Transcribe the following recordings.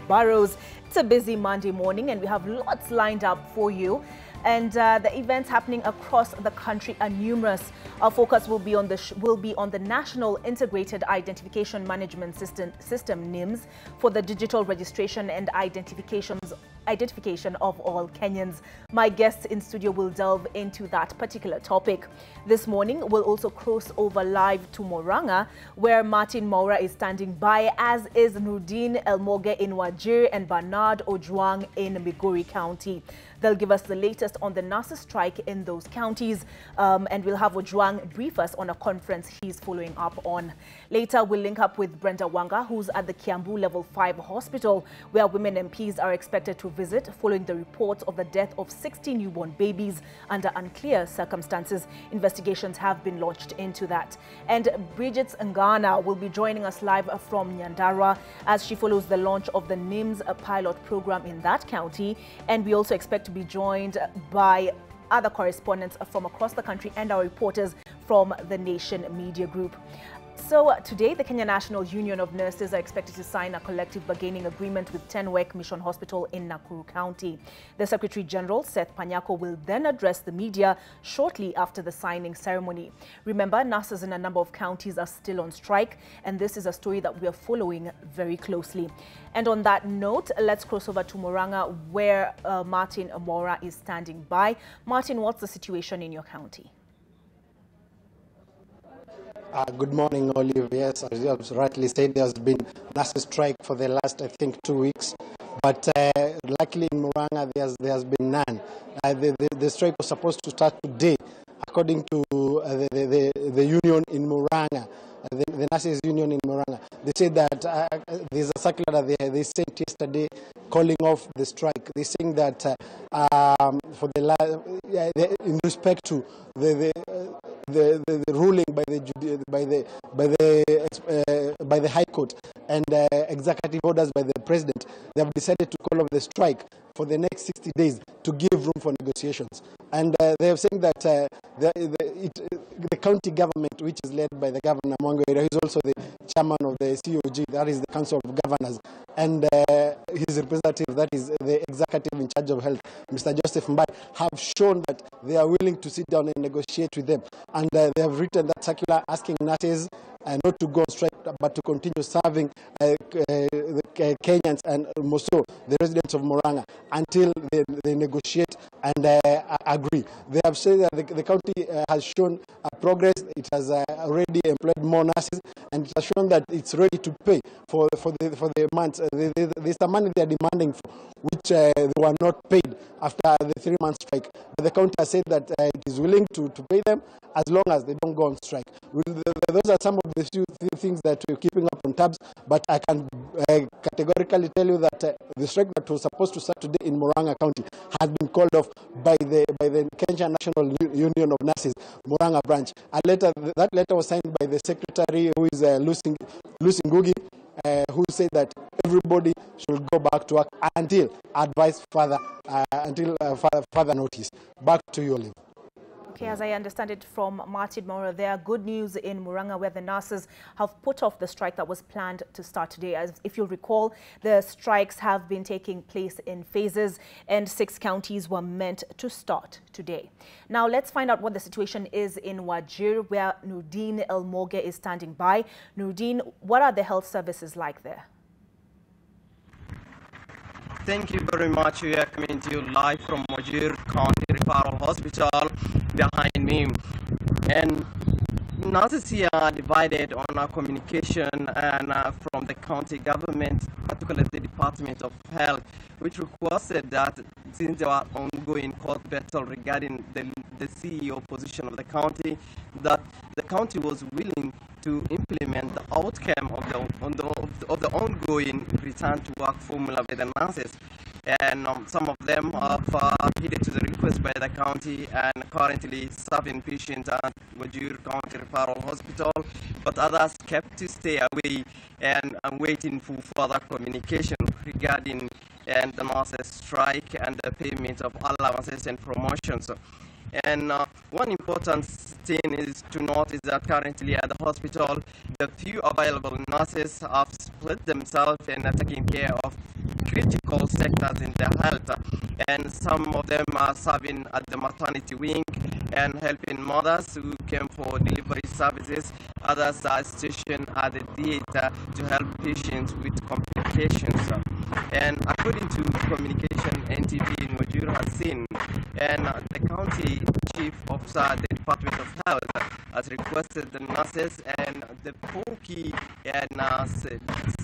Burrows. It's a busy Monday morning and we have lots lined up for you. And the events happening across the country are numerous. Our focus will be on the National Integrated Identification Management System NIIMS for the digital registration and identification of all Kenyans. My guests in studio will delve into that particular topic. This morning, we'll also cross over live to Murang'a, where Martin Maura is standing by, as is Nurdin Elmoge in Wajir and Bernard Ojwang in Migori County. They'll give us the latest on the nurses' strike in those counties, and we'll have Ojwang brief us on a conference he's following up on. Later, we'll link up with Brenda Wanga, who's at the Kiambu Level 5 hospital, where women MPs are expected to visit following the reports of the death of 60 newborn babies under unclear circumstances. Investigations have been launched into that. And Bridget Ngana will be joining us live from Nyandarua as she follows the launch of the NIIMS pilot program in that county. And we also expect to be joined by other correspondents from across the country and our reporters from the Nation Media Group. So today, the Kenya National Union of Nurses are expected to sign a collective bargaining agreement with Tenwek Mission Hospital in Nakuru County. The Secretary General, Seth Panyako, will then address the media shortly after the signing ceremony. Remember, nurses in a number of counties are still on strike, and this is a story that we are following very closely. And on that note, let's cross over to Murang'a, where Martin Maura is standing by. Martin, what's the situation in your county? Good morning, Olive. Yes, as you have rightly said, there's been nurses' strike for the last, I think, 2 weeks. But luckily in Murang'a, there's been none. The strike was supposed to start today, according to the union in Murang'a, the nurses' union in Murang'a. They said that there's a circular that they sent yesterday calling off the strike. They're saying that in respect to the ruling by the High Court and executive orders by the President, they have decided to call off the strike for the next 60 days to give room for negotiations. And they have said that the county government, which is led by the Governor Mwango, who is also the chairman of the COG, that is the Council of Governors, and his representative, that is the executive in charge of health, Mr. Joseph Mbai, have shown that they are willing to sit down and negotiate with them. And they have written that circular asking nurses not to go on strike, but to continue serving the Kenyans and also the residents of Murang'a until they negotiate and agree. They have said that the county has shown progress. It has already employed more nurses, and it has shown that it's ready to pay for the months. There's the money they are demanding for, which they were not paid after the 3-month strike. But the county has said that it is willing to pay them as long as they don't go on strike. Those are some of the few things that we're keeping up on tabs, but I can categorically tell you that the strike that was supposed to start today in Murang'a County has been called off by the Kenya National Union of Nurses, Murang'a branch. That letter was signed by the secretary, who is Lucy Ngugi, who said that everybody should go back to work until advice further, further notice. Back to you, Olive. Okay, as I understand it from Martin Maura, there are good news in Murang'a, where the nurses have put off the strike that was planned to start today. As if you'll recall, the strikes have been taking place in phases and 6 counties were meant to start today. Now, let's find out what the situation is in Wajir, where Nurdin Elmoge is standing by. Nurdin, what are the health services like there? Thank you very much. We are coming to you live from Wajir County Referral Hospital behind me. And nurses here are divided on our communication and from the county government, particularly the Department of Health, which requested that since there were ongoing court battle regarding the CEO position of the county, that the county was willing to implement the outcome of the ongoing return to work formula by the nurses. And some of them have heeded to the request by the county and currently serving patients at Wajir County Referral Hospital, but others kept to stay away and waiting for further communication regarding the nurses' strike and the payment of allowances and promotions. And one important thing is to note is that currently at the hospital, the few available nurses have split themselves and are taking care of critical sectors in their health. And some of them are serving at the maternity wing and helping mothers who came for delivery services. Others are stationed at the theater to help patients with complications. And according to communication NTV in Wajir has seen, and the county chief officer at the Department of Health has requested the nurses and the four key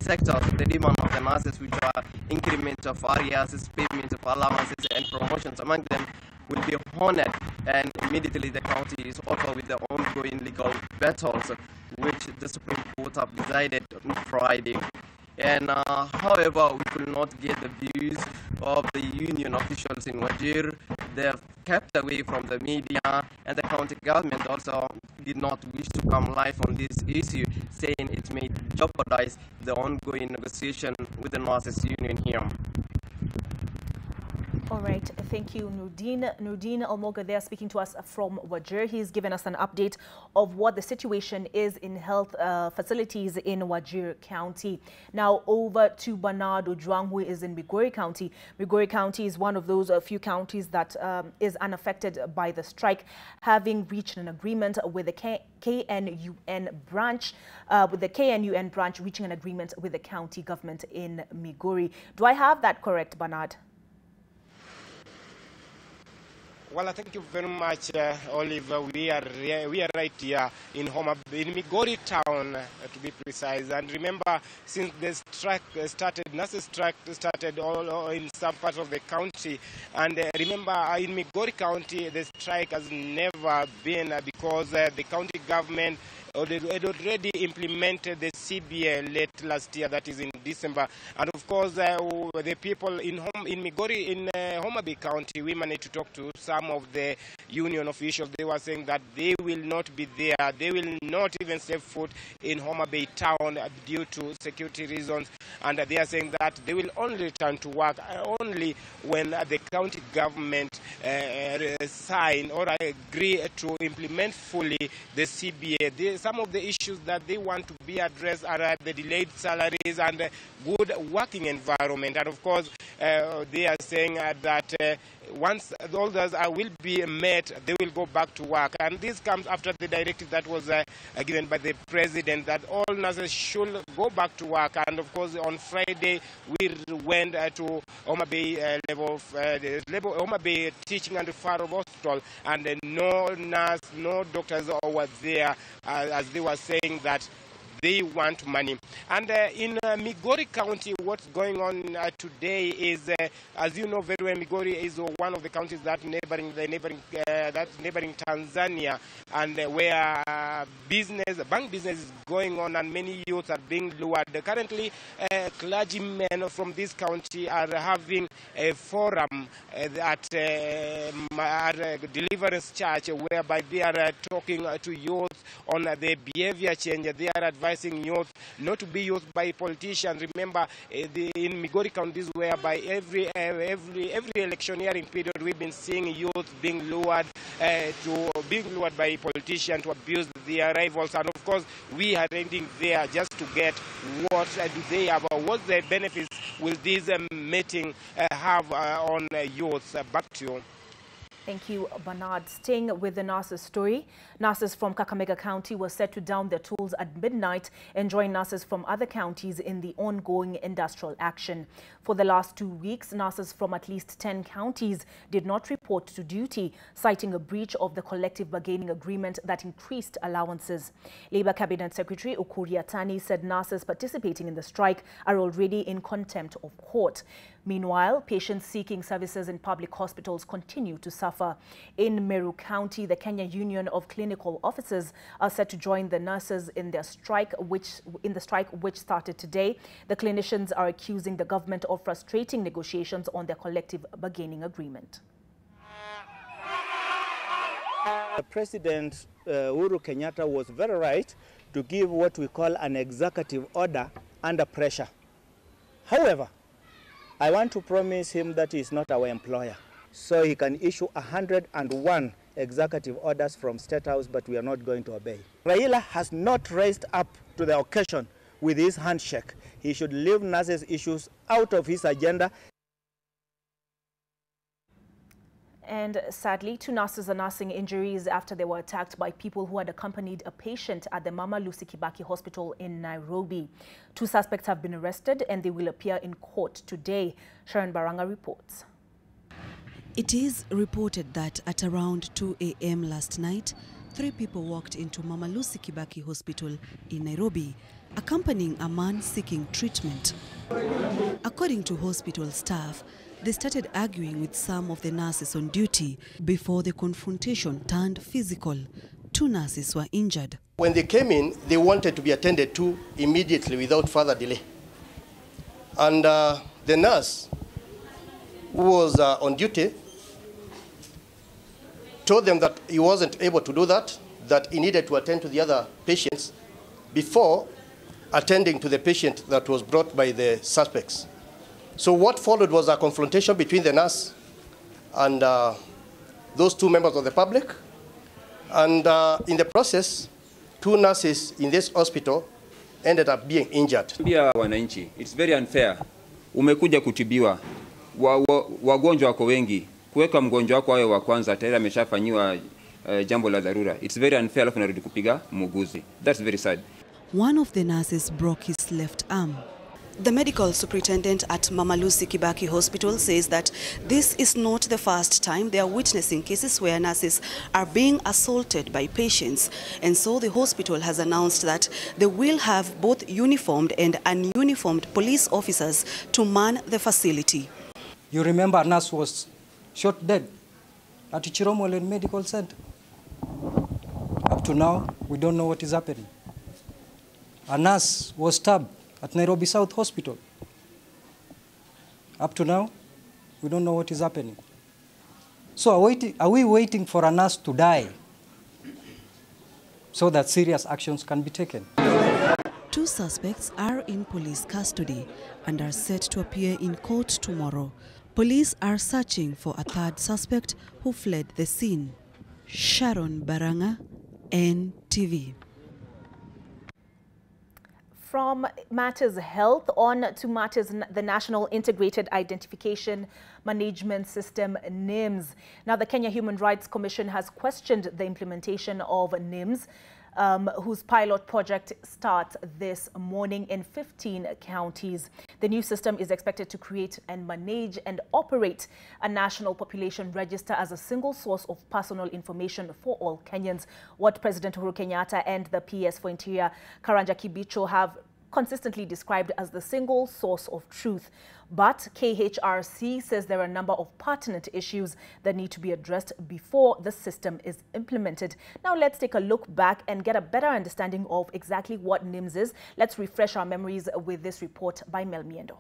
sectors, the demand of the nurses, which are increment of areas, payment of allowances and promotions among them, will be honored. And immediately the county is over with the ongoing legal battles, which the Supreme Court have decided on Friday. And however, we could not get the views of the union officials in Wajir. They have kept away from the media, and the county government also did not wish to come live on this issue, saying it may jeopardize the ongoing negotiation with the nurses union here. All right, thank you, Nurdin Almoga there speaking to us from Wajir. He's given us an update of what the situation is in health facilities in Wajir County. Now over to Bernard Ojwang, who is in Migori County. Migori County is one of those few counties that is unaffected by the strike, having reached an agreement with the KNUN branch, reaching an agreement with the county government in Migori. Do I have that correct, Bernard? Well, thank you very much, Olive. We are right here in Migori town, to be precise. And remember, since the strike started, nurses strike started all in some parts of the county. And remember, in Migori County, the strike has never been because the county government had already implemented the CBA late last year, that is in December. And of course, the people in Migori, in Homa Bay County, we managed to talk to some of the union officials. They were saying that they will not be there. They will not even step foot in Homa Bay town due to security reasons. And they are saying that they will only return to work only when the county government sign or agree to implement fully the CBA. Some of the issues that they want to be addressed are the delayed salaries and good working environment. And of course, they are saying that once all those will be met, they will go back to work. And this comes after the directive that was given by the president that all nurses should go back to work. And of course, on Friday, we went to Homa Bay Homa Bay Teaching and Referral Hospital, and no nurse, no doctors were there, as they were saying that they want money. And in Migori County, what's going on today is, as you know very well, Migori is one of the counties that neighboring Tanzania, and where bank business is going on, and many youths are being lured. Currently, clergymen from this county are having a forum at Deliverance Church, whereby they are talking to youth on the behavior change. They are advising youth not to be used by politicians. Remember, in Migori counties, whereby every electioneering period, we've been seeing youth being lured by politicians to abuse their rivals. And of course, we are ending there just to get what do they have, what the benefits will this meeting have on youth. Back to you. Thank you, Bernard. Staying with the nurses story, nurses from Kakamega County were set to down their tools at midnight and join nurses from other counties in the ongoing industrial action. For the last 2 weeks, nurses from at least 10 counties did not report to duty, citing a breach of the collective bargaining agreement that increased allowances. Labour Cabinet Secretary Ukuri Atani said nurses participating in the strike are already in contempt of court. Meanwhile, patients seeking services in public hospitals continue to suffer. In Meru County, the Kenya Union of Clinical Officers are set to join the nurses in their strike, which started today. The clinicians are accusing the government of frustrating negotiations on their collective bargaining agreement. President Uhuru Kenyatta was very right to give what we call an executive order under pressure. However, I want to promise him that he is not our employer, so he can issue 101 executive orders from State House, but we are not going to obey. Raila has not raised up to the occasion with his handshake. He should leave nurses' issues out of his agenda. And sadly, 2 nurses are nursing injuries after they were attacked by people who had accompanied a patient at the Mama Lucy Kibaki Hospital in Nairobi. 2 suspects have been arrested and they will appear in court today. Sharon Baranga reports. It is reported that at around 2 a.m. last night, 3 people walked into Mama Lucy Kibaki Hospital in Nairobi, accompanying a man seeking treatment. According to hospital staff, they started arguing with some of the nurses on duty before the confrontation turned physical. 2 nurses were injured. When they came in, they wanted to be attended to immediately without further delay. And the nurse who was on duty told them that he wasn't able to do that, that he needed to attend to the other patients before attending to the patient that was brought by the suspects. So what followed was a confrontation between the nurse and those 2 members of the public. And in the process, 2 nurses in this hospital ended up being injured. Wananchi, it's very unfair. Umekuja kutibiwa. Wagonjwa wako wengi. Kuweka mgonjwa wako awe wa kwanza tayari ameshafanyiwa jambo la dharura. It's very unfair alafu narudi kupiga muuguzi. That's very sad. One of the nurses broke his left arm. The medical superintendent at Mama Lucy Kibaki Hospital says that this is not the first time they are witnessing cases where nurses are being assaulted by patients. And so the hospital has announced that they will have both uniformed and ununiformed police officers to man the facility. You remember a nurse was shot dead at Chiromole Medical Center. Up to now, we don't know what is happening. A nurse was stabbed at Nairobi South Hospital. Up to now, we don't know what is happening. So are we waiting for a nurse to die so that serious actions can be taken? 2 suspects are in police custody and are set to appear in court tomorrow. Police are searching for a 3rd suspect who fled the scene. Sharon Baranga, NTV. From matters health on to matters the National Integrated Identification Management System, NIIMS. Now, the Kenya Human Rights Commission has questioned the implementation of NIIMS, whose pilot project starts this morning in 15 counties. The new system is expected to create and manage and operate a national population register as a single source of personal information for all Kenyans. What President Uhuru Kenyatta and the PS for Interior, Karanja Kibicho, have consistently described as the single source of truth. But KHRC says there are a number of pertinent issues that need to be addressed before the system is implemented. Now let's take a look back and get a better understanding of exactly what NIIMS is. Let's refresh our memories with this report by Mel Miendo.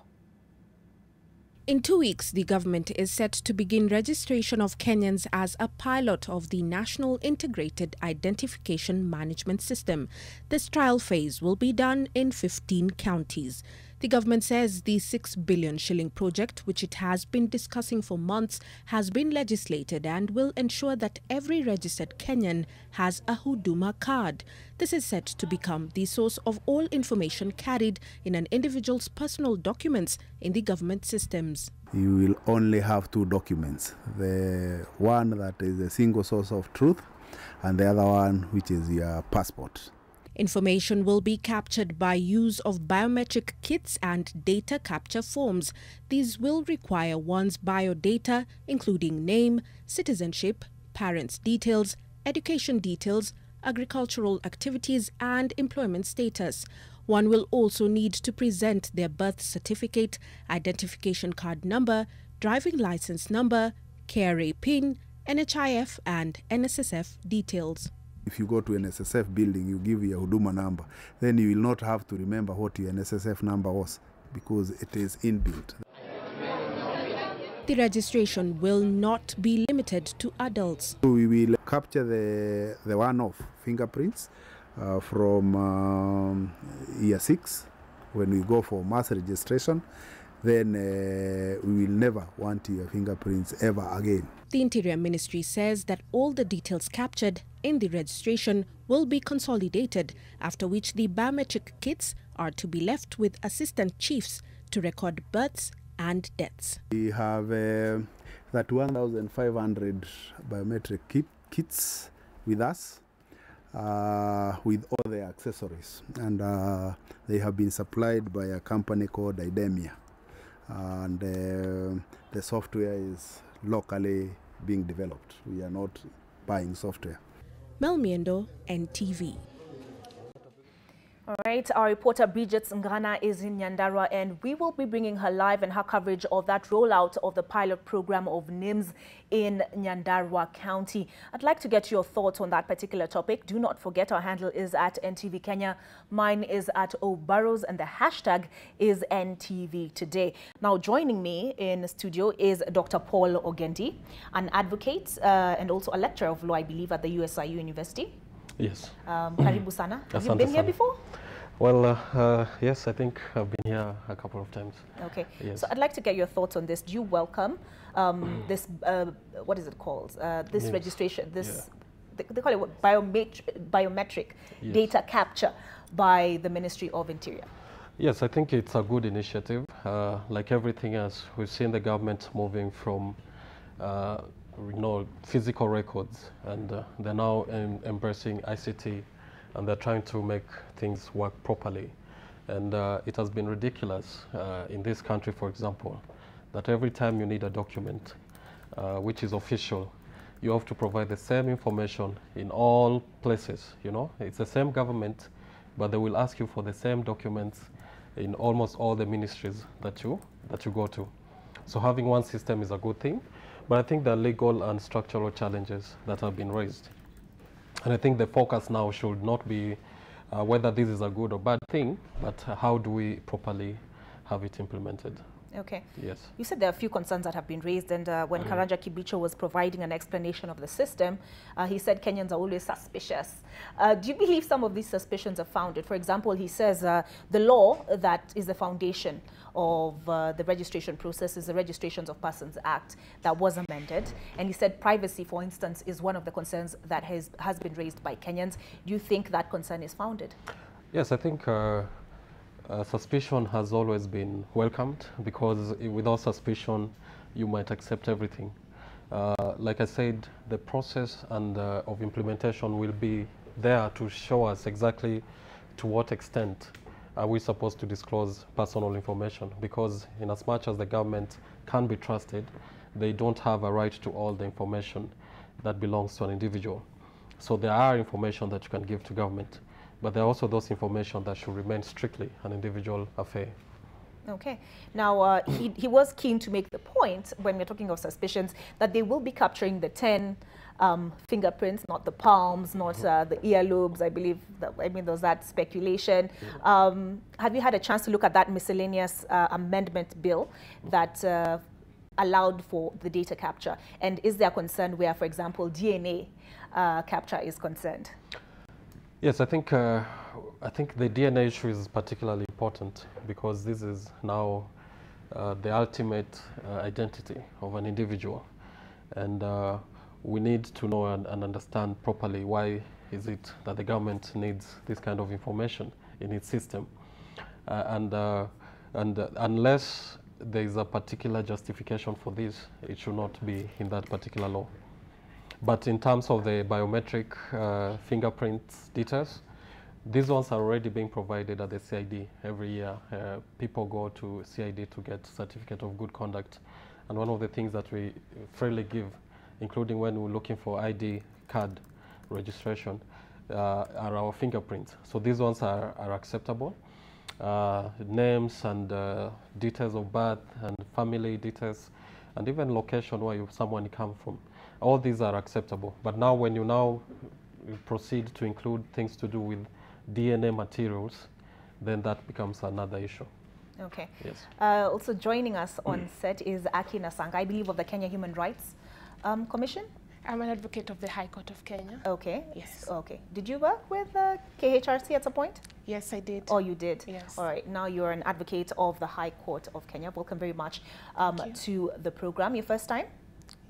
In 2 weeks, the government is set to begin registration of Kenyans as a pilot of the National Integrated Identification Management System. This trial phase will be done in 15 counties. The government says the 6 billion shilling project, which it has been discussing for months, has been legislated and will ensure that every registered Kenyan has a Huduma card. This is set to become the source of all information carried in an individual's personal documents in the government systems. You will only have 2 documents. The one that is a single source of truth and the other one which is your passport. Information will be captured by use of biometric kits and data capture forms. These will require one's biodata, including name, citizenship, parents' details, education details, agricultural activities, and employment status. One will also need to present their birth certificate, identification card number, driving license number, KRA PIN, NHIF, and NSSF details. If you go to an NSSF building, you give your Huduma number, then you will not have to remember what your NSSF number was because it is inbuilt. The registration will not be limited to adults. We will capture the one-off fingerprints from year 6 when we go for mass registration. then we will never want your fingerprints ever again. The Interior Ministry says that all the details captured in the registration will be consolidated, after which the biometric kits are to be left with assistant chiefs to record births and deaths. We have that 1,500 biometric kits with us, with all the accessories, and they have been supplied by a company called IDEMIA, and the software is locally being developed. We are not buying software. Mel Miendo, NTV. All right, our reporter Bridget Ngana is in Nyandarua, and we will be bringing her live and her coverage of that rollout of the pilot program of NIIMS in Nyandarua County. I'd like to get your thoughts on that particular topic. Do not forget, our handle is at NTV Kenya. Mine is at Olive Burrows, and the hashtag is NTV Today. Now, joining me in the studio is Dr. Paul Ogendi, an advocate and also a lecturer of law, I believe, at the USIU University. Yes. Karibu sana. Have you been here before? Well, yes, I think I've been here a couple of times. Okay. Yes. So I'd like to get your thoughts on this. Do you welcome this, what is it called? This NIIMS. Registration, this, Yeah. they call it what? Biometric Yes. data capture by the Ministry of Interior. Yes, I think it's a good initiative. Like everything else, we've seen the government moving from physical records, and they're now embracing ICT, and they're trying to make things work properly. And it has been ridiculous in this country, for example, that every time you need a document which is official, you have to provide the same information in all places. You know, it's the same government, but they will ask you for the same documents in almost all the ministries that you go to. So having one system is a good thing. But I think there are legal and structural challenges that have been raised. And I think the focus now should not be whether this is a good or bad thing, but how do we properly have it implemented. Okay. Yes. You said there are a few concerns that have been raised, and when Karanja Kibicho was providing an explanation of the system, he said Kenyans are always suspicious. Do you believe some of these suspicions are founded? For example, he says the law that is the foundation of the registration process is the Registrations of Persons Act that was amended. And he said privacy, for instance, is one of the concerns that has been raised by Kenyans. Do you think that concern is founded? Yes, I think suspicion has always been welcomed, because without suspicion, you might accept everything. Like I said, the process and of implementation will be there to show us exactly to what extent are we supposed to disclose personal information, because in as much as the government can be trusted, they don't have a right to all the information that belongs to an individual. So there are information that you can give to government, but there are also those information that should remain strictly an individual affair. Okay. Now, he was keen to make the point, when we're talking of suspicions, that they will be capturing the 10 fingerprints, not the palms, not the earlobes. I believe that, I mean, there was that speculation. Have you had a chance to look at that miscellaneous amendment bill that allowed for the data capture? And is there a concern where, for example, DNA capture is concerned? Yes, I think the DNA issue is particularly important, because this is now the ultimate identity of an individual, and we need to know and understand properly why is it that the government needs this kind of information in its system, and unless there is a particular justification for this, it should not be in that particular law. But in terms of the biometric fingerprint details, these ones are already being provided at the CID every year. People go to CID to get certificate of good conduct. And one of the things that we freely give, including when we're looking for ID card registration, are our fingerprints. So these ones are acceptable. Names and details of birth and family details, and even location where someone comes from. All these are acceptable. But now when you now proceed to include things to do with DNA materials, then that becomes another issue. Okay. Yes. Also joining us on set is Aki Nasanga, I believe of the Kenya Human Rights Commission? I'm an advocate of the High Court of Kenya. Okay. Yes. Okay. Did you work with KHRC at some point? Yes, I did. Oh, you did? Yes. All right. Now you're an advocate of the High Court of Kenya. Welcome very much to the program. Your first time?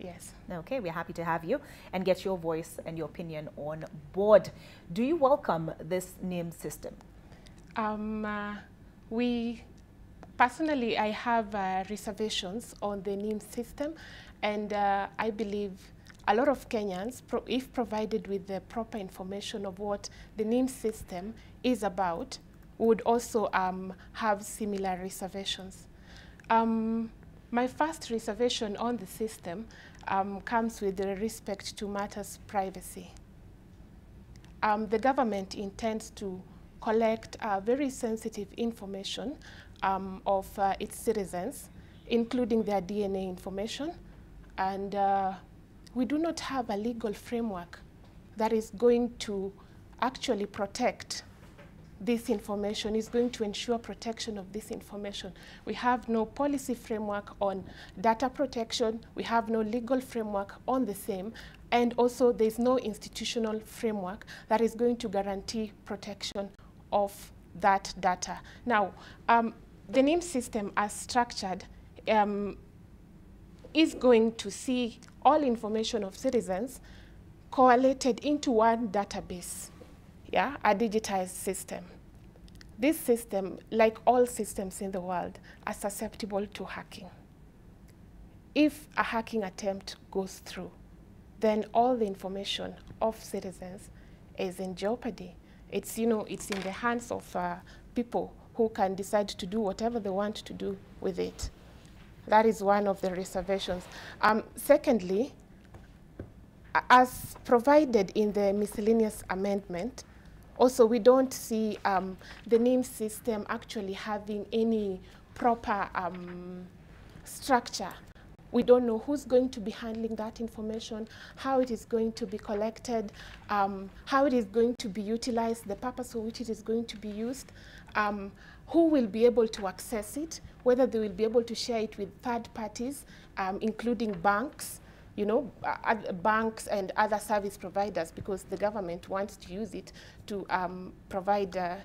Yes. Okay, we're happy to have you and get your voice and your opinion on board. Do you welcome this NIIMS system? Personally, I have reservations on the NIIMS system, and I believe a lot of Kenyans, if provided with the proper information of what the NIIMS system is about, would also have similar reservations. My first reservation on the system comes with respect to matters privacy. The government intends to collect very sensitive information of its citizens, including their DNA information, and we do not have a legal framework that is going to actually protect this information, is going to ensure protection of this information. We have no policy framework on data protection, we have no legal framework on the same, and also there's no institutional framework that is going to guarantee protection of that data. Now, the NIIMS system as structured is going to see all information of citizens collated into one database, yeah, a digitized system. This system, like all systems in the world, are susceptible to hacking. If a hacking attempt goes through, then all the information of citizens is in jeopardy. It's, it's in the hands of people who can decide to do whatever they want to do with it. That is one of the reservations. Secondly, as provided in the miscellaneous amendment, also we don't see the NIIMS system actually having any proper structure. We don't know who's going to be handling that information, how it is going to be collected, how it is going to be utilized, the purpose for which it is going to be used, who will be able to access it, whether they will be able to share it with third parties, including banks, banks and other service providers, because the government wants to use it to provide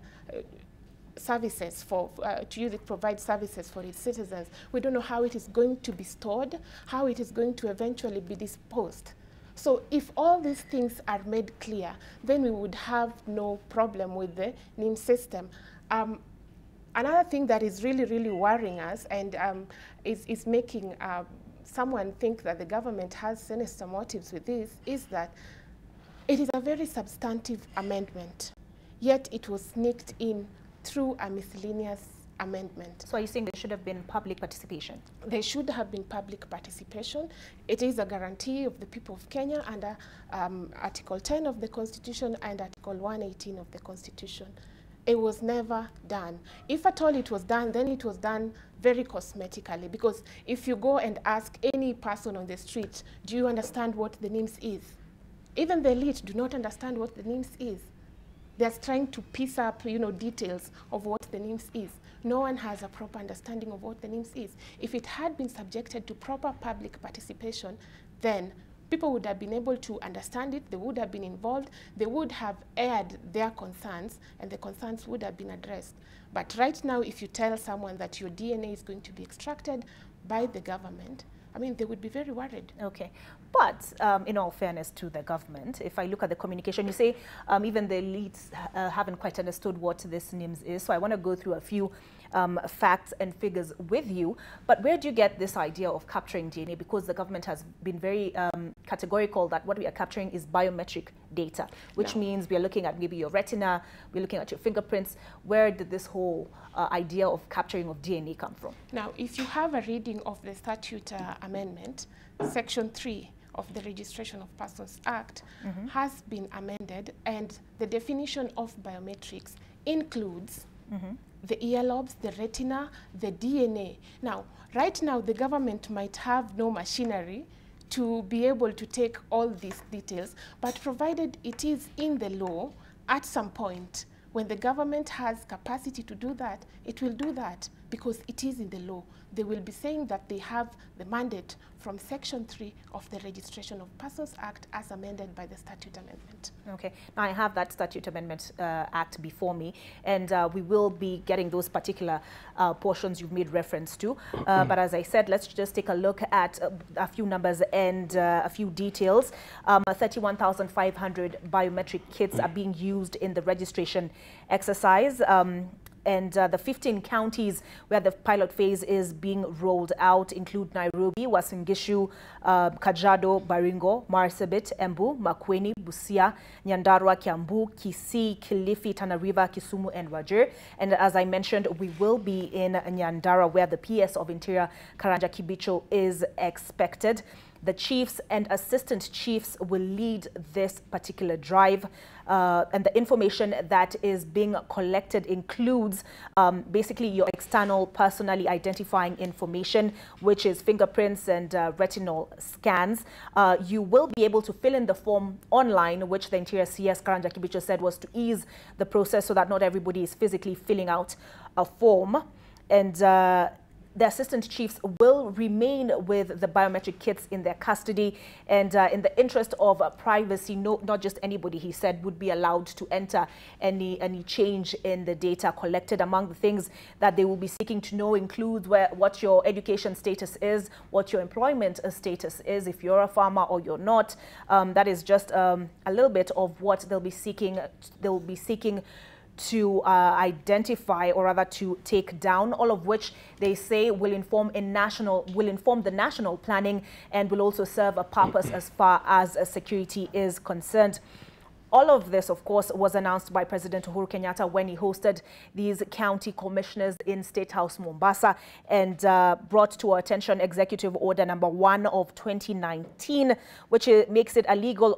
services provide services for its citizens. We don't know how it is going to be stored, how it is going to eventually be disposed. So if all these things are made clear, then we would have no problem with the NIIMS system. Another thing that is really, really worrying us and is making someone think that the government has sinister motives with this is that it is a very substantive amendment, yet it was sneaked in through a miscellaneous amendment. So are you saying there should have been public participation? There should have been public participation. It is a guarantee of the people of Kenya under Article 10 of the Constitution and Article 118 of the Constitution. It was never done. If at all it was done, then it was done very cosmetically, because if you go and ask any person on the street, do you understand what the NIIMS is? Even the elite do not understand what the NIIMS is. They're trying to piece up, details of what the NIIMS is. No one has a proper understanding of what the NIIMS is. If it had been subjected to proper public participation, then people would have been able to understand it, they would have been involved, they would have aired their concerns, and the concerns would have been addressed. But right now, if you tell someone that your DNA is going to be extracted by the government, they would be very worried. Okay. But in all fairness to the government, if I look at the communication, you say even the elites haven't quite understood what this NIIMS is. So I want to go through a few facts and figures with you. But where do you get this idea of capturing DNA? Because the government has been very categorical that what we are capturing is biometric data, which means we are looking at maybe your retina, we're looking at your fingerprints. Where did this whole idea of capturing of DNA come from? Now, if you have a reading of the statute amendment, Section 3 of the Registration of Persons Act has been amended, and the definition of biometrics includes the earlobes, the retina, the DNA. Now, right now, the government might have no machinery to be able to take all these details, but provided it is in the law, at some point, when the government has capacity to do that, it will do that, because it is in the law. They will be saying that they have the mandate from Section 3 of the Registration of Persons Act as amended by the Statute Amendment. Okay, now I have that Statute Amendment Act before me, and we will be getting those particular portions you've made reference to. But as I said, let's just take a look at a few numbers and a few details. 31,500 biometric kits are being used in the registration exercise. And the 15 counties where the pilot phase is being rolled out include Nairobi, Uasin Gishu, Kajiado, Baringo, Marsabit, Embu, Makueni, Busia, Nyandarua, Kiambu, Kisii, Kilifi, Tana River, Kisumu, and Wajir. And as I mentioned, we will be in Nyandarua, where the PS of Interior, Karanja Kibicho, is expected. The chiefs and assistant chiefs will lead this particular drive. And the information that is being collected includes basically your external personally identifying information, which is fingerprints and retinal scans. You will be able to fill in the form online, which the Interior CS Karanja Kibicho said was to ease the process so that not everybody is physically filling out a form. And the assistant chiefs will remain with the biometric kits in their custody, and in the interest of privacy, not just anybody, he said, would be allowed to enter any change in the data collected. Among the things that they will be seeking to know include what your education status is, what your employment status is, if you're a farmer or you're not. That is just a little bit of what they'll be seeking. They'll be seeking to identify, or rather to take down, all of which they say will inform the national planning and will also serve a purpose as far as security is concerned. All of this, of course, was announced by President Uhuru Kenyatta when he hosted these county commissioners in State House, Mombasa, and brought to our attention Executive Order number 1 of 2019, which makes it a legal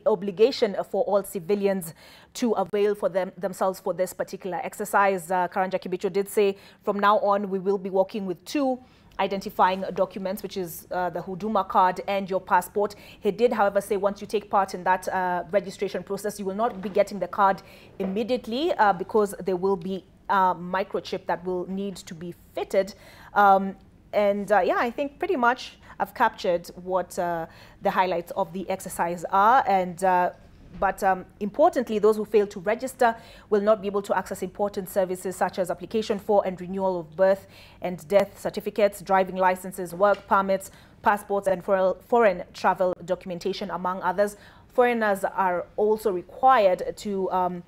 obligation for all civilians to avail for themselves for this particular exercise. Karanja Kibicho did say from now on we will be working with 2 identifying documents, which is the Huduma card and your passport. He did, however, say once you take part in that registration process, you will not be getting the card immediately because there will be a microchip that will need to be fitted. Yeah, I think pretty much I've captured what the highlights of the exercise are. And but importantly, those who fail to register will not be able to access important services such as application for and renewal of birth and death certificates, driving licenses, work permits, passports, and foreign travel documentation, among others. Foreigners are also required to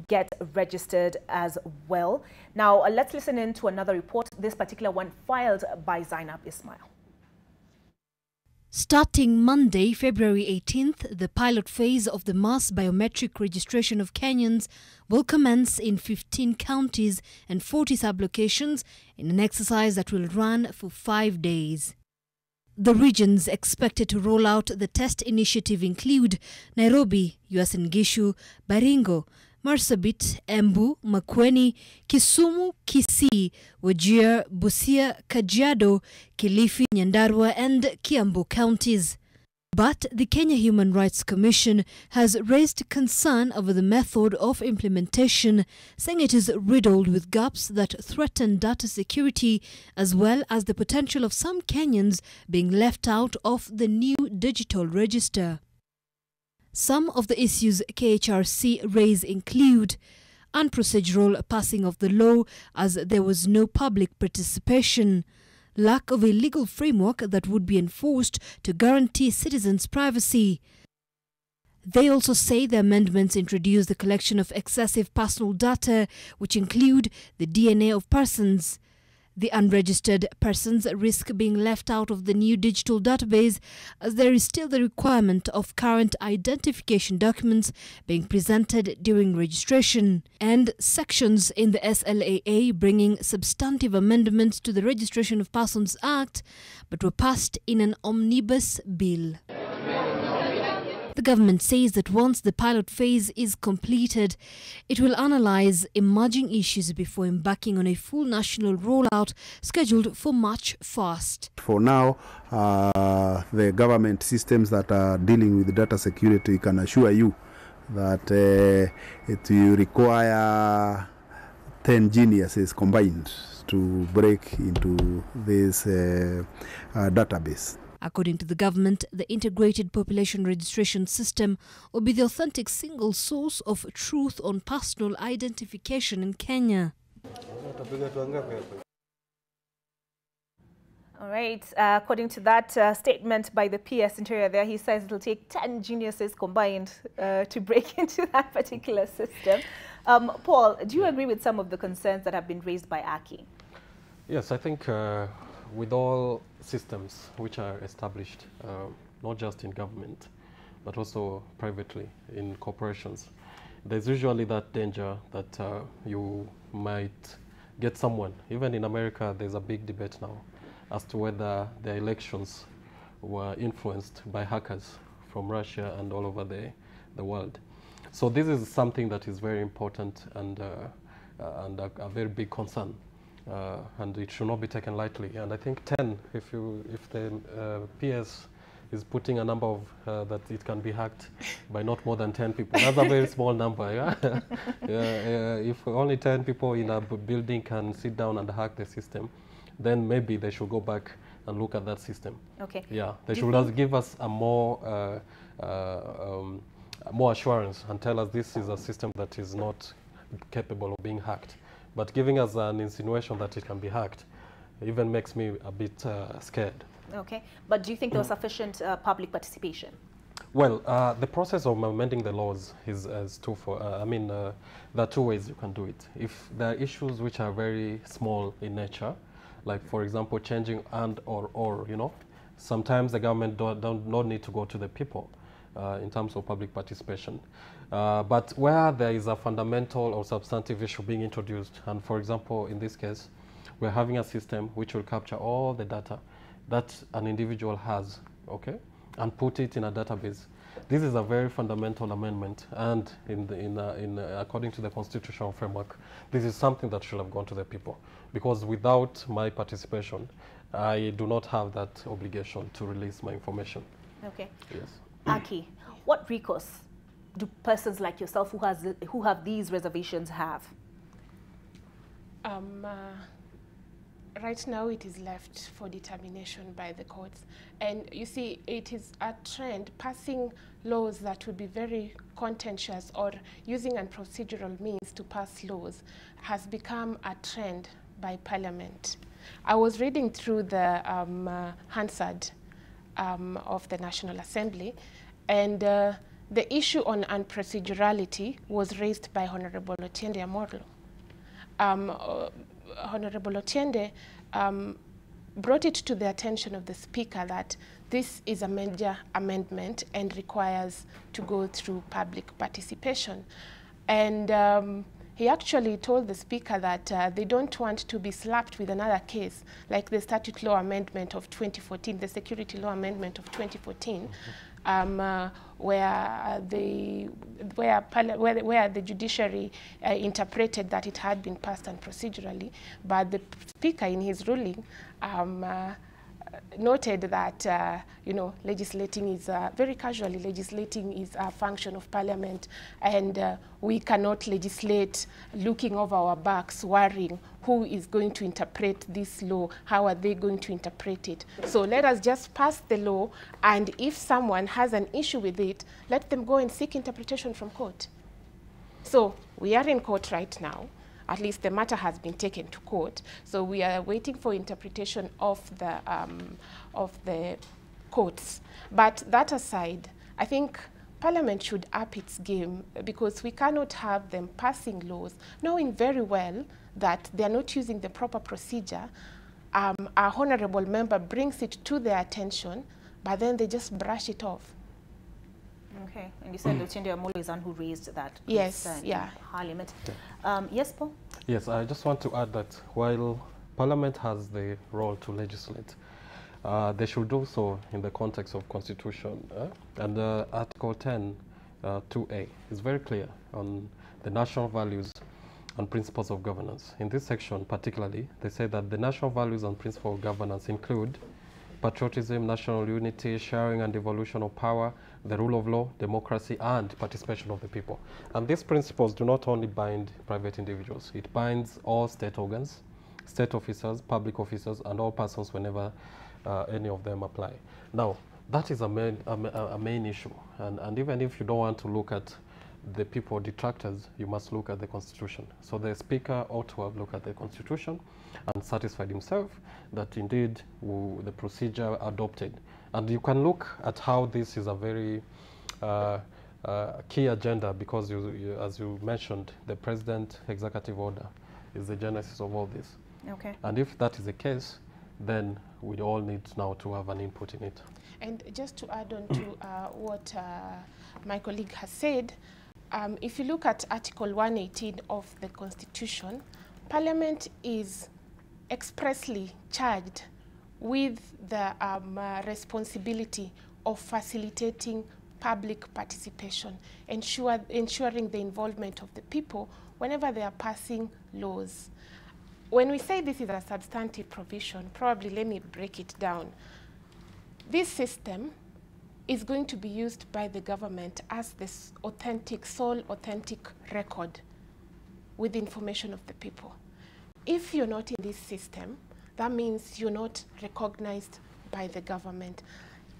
get registered as well. Now, let's listen in to another report, this particular one filed by Zainab Ismail. Starting Monday, February 18th, the pilot phase of the mass biometric registration of Kenyans will commence in 15 counties and 40 sub-locations in an exercise that will run for 5 days. The regions expected to roll out the test initiative include Nairobi, Uasin Gishu, Baringo, Marsabit, Embu, Makueni, Kisumu, Kisii, Wajir, Busia, Kajiado, Kilifi, Nyandarua and Kiambu counties. But the Kenya Human Rights Commission has raised concern over the method of implementation, saying it is riddled with gaps that threaten data security, as well as the potential of some Kenyans being left out of the new digital register. Some of the issues KHRC raise include unprocedural passing of the law as there was no public participation, lack of a legal framework that would be enforced to guarantee citizens' privacy. They also say the amendments introduce the collection of excessive personal data, which include the DNA of persons. The unregistered persons risk being left out of the new digital database, as there is still the requirement of current identification documents being presented during registration, and sections in the SLAA bringing substantive amendments to the Registration of Persons Act, but were passed in an omnibus bill. The government says that once the pilot phase is completed, it will analyze emerging issues before embarking on a full national rollout scheduled for March 1st. For now, the government systems that are dealing with data security can assure you that it will require 10 geniuses combined to break into this database. According to the government, the integrated population registration system will be the authentic single source of truth on personal identification in Kenya. All right. According to that statement by the PS Interior there, he says it will take 10 geniuses combined to break into that particular system. Paul, do you agree with some of the concerns that have been raised by Aki? Yes, I think with all systems which are established, not just in government, but also privately in corporations, there's usually that danger that you might get someone. Even in America, there's a big debate now as to whether the elections were influenced by hackers from Russia and all over the world. So this is something that is very important and a very big concern, and it should not be taken lightly. And I think 10, if the PS is putting a number of that it can be hacked by not more than 10 people. That's a very small number. Yeah? If only 10 people in a building can sit down and hack the system, then maybe they should go back and look at that system. Okay. Yeah, they should give us a more assurance and tell us this is a system that is not capable of being hacked. But giving us an insinuation that it can be hacked even makes me a bit scared. Okay, but do you think there was sufficient public participation? Well, the process of amending the laws is twofold. There are two ways you can do it. If there are issues which are very small in nature, like for example changing and or, you know, sometimes the government don't need to go to the people in terms of public participation. But where there is a fundamental or substantive issue being introduced, and for example in this case, we're having a system which will capture all the data that an individual has, okay, and put it in a database. This is a very fundamental amendment, and according to the constitutional framework, this is something that should have gone to the people, because without my participation, I do not have that obligation to release my information. Okay. Yes. Aki, what recourse do persons like yourself who have these reservations have? Right now, it is left for determination by the courts. And you see, it is a trend, passing laws that would be very contentious or using procedural means to pass laws has become a trend by Parliament. I was reading through the Hansard of the National Assembly, and the issue on unprocedurality was raised by Honorable Otiende Amolo. Honorable Otiende brought it to the attention of the Speaker that this is a major amendment and requires to go through public participation. And he actually told the Speaker that they don't want to be slapped with another case, like the Statute Law Amendment of 2014, the Security Law Amendment of 2014, where the judiciary interpreted that it had been passed unprocedurally, but the Speaker in his ruling noted that legislating is very casually legislating is a function of Parliament, and we cannot legislate looking over our backs, worrying who is going to interpret this law, how are they going to interpret it. So let us just pass the law, and if someone has an issue with it, let them go and seek interpretation from court. So we are in court right now. At least the matter has been taken to court. So we are waiting for interpretation of the courts. But that aside, I think Parliament should up its game, because we cannot have them passing laws knowing very well that they are not using the proper procedure. A honorable member brings it to their attention, but then they just brush it off. Okay, and you said Otiende Amolo is one who raised that. Yes, yeah. In Parliament. Yes, Paul? Yes, I just want to add that while Parliament has the role to legislate, they should do so in the context of Constitution. And Article 10, 2A is very clear on the national values and principles of governance. In this section particularly, they say that the national values and principles of governance include patriotism, national unity, sharing and devolution of power, the rule of law, democracy, and participation of the people. And these principles do not only bind private individuals, it binds all state organs, state officers, public officers, and all persons whenever any of them apply. Now, that is a main issue, and even if you don't want to look at the people detractors, you must look at the Constitution. So the Speaker ought to have looked at the Constitution and satisfied himself that indeed the procedure adopted. And you can look at how this is a very key agenda, because as you mentioned, the President Executive Order is the genesis of all this. Okay. And if that is the case, then we all need now to have an input in it. And just to add on to what my colleague has said, if you look at Article 118 of the Constitution, Parliament is expressly charged with the responsibility of facilitating public participation, ensuring the involvement of the people whenever they are passing laws. When we say this is a substantive provision, probably let me break it down. This system is going to be used by the government as this sole authentic record with information of the people. If you're not in this system, that means you're not recognized by the government.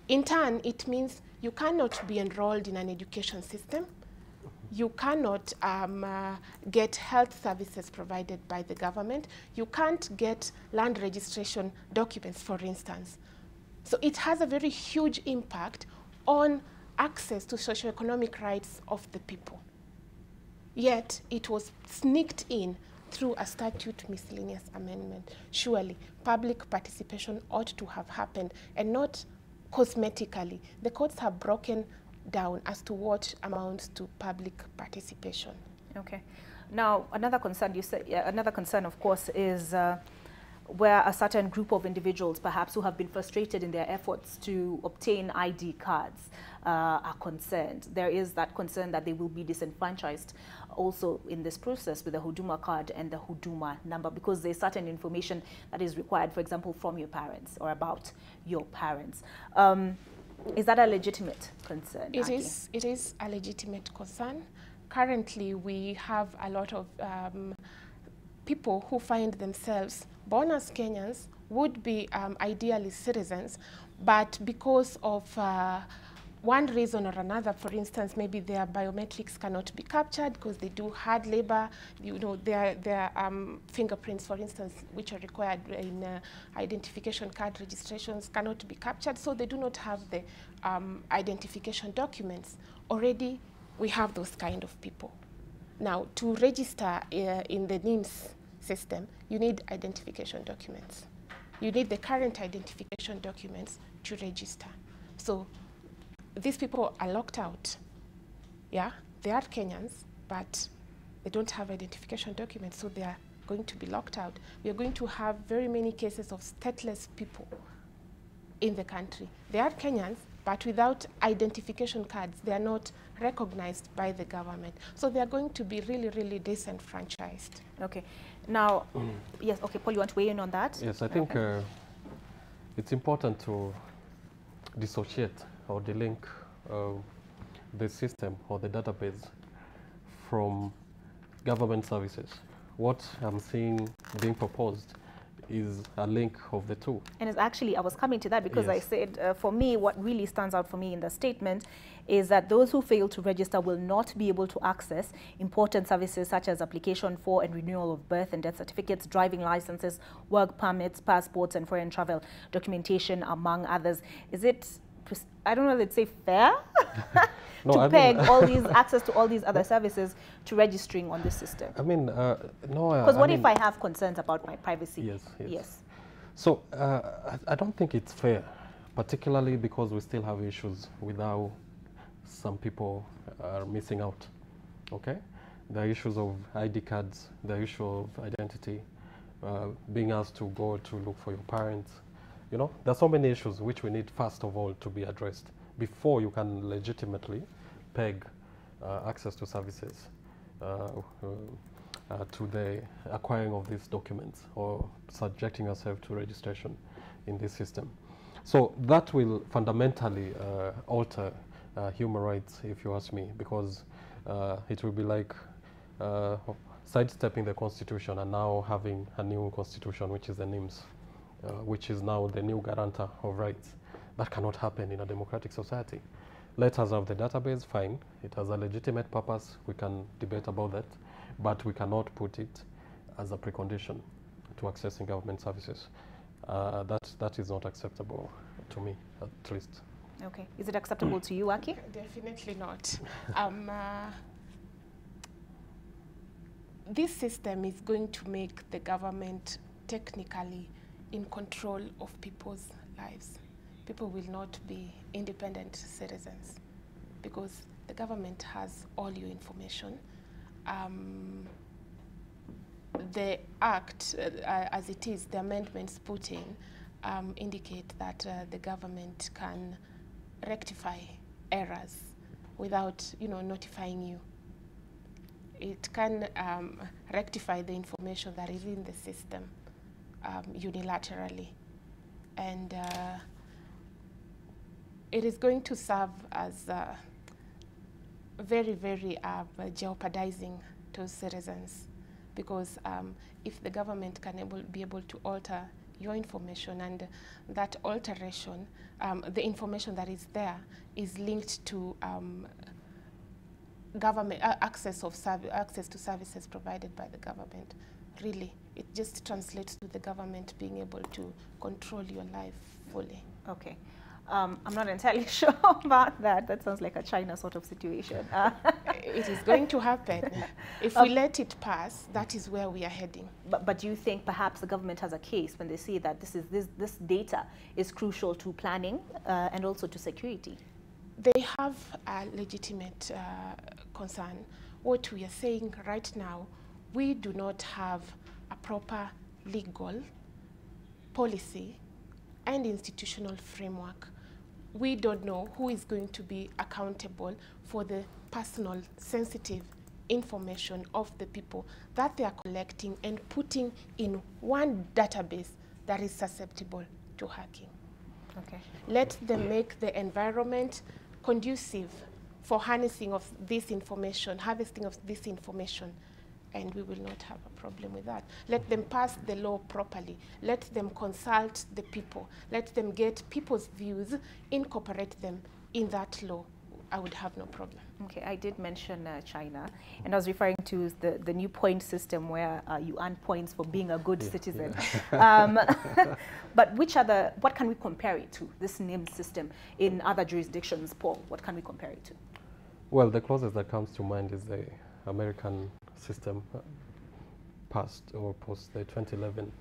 In turn, it means you cannot be enrolled in an education system. You cannot get health services provided by the government. You can't get land registration documents, for instance. So it has a very huge impact on access to socioeconomic rights of the people. Yet it was sneaked in through a statute miscellaneous amendment. Surely public participation ought to have happened, and not cosmetically. The courts have broken down as to what amounts to public participation. Okay. Now, another concern, another concern, of course, is where a certain group of individuals, perhaps who have been frustrated in their efforts to obtain ID cards, are concerned. There is that concern that they will be disenfranchised also in this process with the Huduma card and the Huduma number, because there's certain information that is required, for example, from your parents or about your parents. Is that a legitimate concern? It is a legitimate concern. Currently, we have a lot of people who find themselves born as Kenyans, would be ideally citizens, but because of one reason or another, for instance, maybe their biometrics cannot be captured because they do hard labor, you know, their fingerprints, for instance, which are required in identification card registrations, cannot be captured, so they do not have the identification documents. Already, we have those kind of people. Now, to register in the NIIMS system, you need identification documents. You need the current identification documents to register. So these people are locked out. Yeah, they are Kenyans, but they don't have identification documents, so they are going to be locked out. We are going to have very many cases of stateless people in the country. They are Kenyans, but without identification cards, they are not recognized by the government. So they are going to be really, really disenfranchised. Okay. Now, yes, okay, Paul, you want to weigh in on that? Yes, I think it's important to dissociate or delink the system or the database from government services. What I'm seeing being proposed is a link of the two. And it's actually, I was coming to that because yes. I said, for me, what really stands out for me in the statement is that those who fail to register will not be able to access important services such as application for and renewal of birth and death certificates, driving licenses, work permits, passports, and foreign travel documentation, among others. Is it, I don't know if it's say fair no, to peg all these access to all these other services to registering on this system? I mean, no. Because what if I have concerns about my privacy? Yes, yes. Yes. So I don't think it's fair, particularly because we still have issues with how some people are missing out. Okay, the issues of ID cards, the issue of identity, being asked to go to look for your parents. You know, there's so many issues which we need first of all to be addressed before you can legitimately peg access to services to the acquiring of these documents or subjecting yourself to registration in this system. So that will fundamentally alter human rights, if you ask me, because it will be like sidestepping the constitution and now having a new constitution, which is the NIIMS, which is now the new guarantor of rights. That cannot happen in a democratic society. Let us have the database, fine. It has a legitimate purpose. We can debate about that, but we cannot put it as a precondition to accessing government services. That is not acceptable to me, at least. Okay. Is it acceptable to you, Aki? Definitely not. This system is going to make the government technically in control of people's lives. People will not be independent citizens because the government has all your information. The Act, as it is, the amendments put in, indicate that the government can rectify errors without, notifying you. It can rectify the information that is in the system unilaterally. And it is going to serve as very, very jeopardizing to citizens, because if the government can be able to alter your information, and that alteration, the information that is there is linked to government access to services provided by the government, really, it just translates to the government being able to control your life fully. Okay. I'm not entirely sure about that. That sounds like a China sort of situation. It is going to happen. If we let it pass, that is where we are heading. But do you think perhaps the government has a case when they say that this data is crucial to planning and also to security? They have a legitimate concern. What we are saying right now, we do not have a proper legal policy and institutional framework. We don't know who is going to be accountable for the personal sensitive information of the people that they are collecting and putting in one database that is susceptible to hacking. Okay. Let them make the environment conducive for harnessing of this information, harvesting of this information, and we will not have a problem with that. Let them pass the law properly. Let them consult the people. Let them get people's views, incorporate them in that law. I would have no problem. Okay, I did mention China, and I was referring to the new point system where you earn points for being a good citizen. Yeah. But what can we compare it to, this NIIMS system in other jurisdictions, Paul? What can we compare it to? Well, the closest that comes to mind is the American system passed or post the 2011.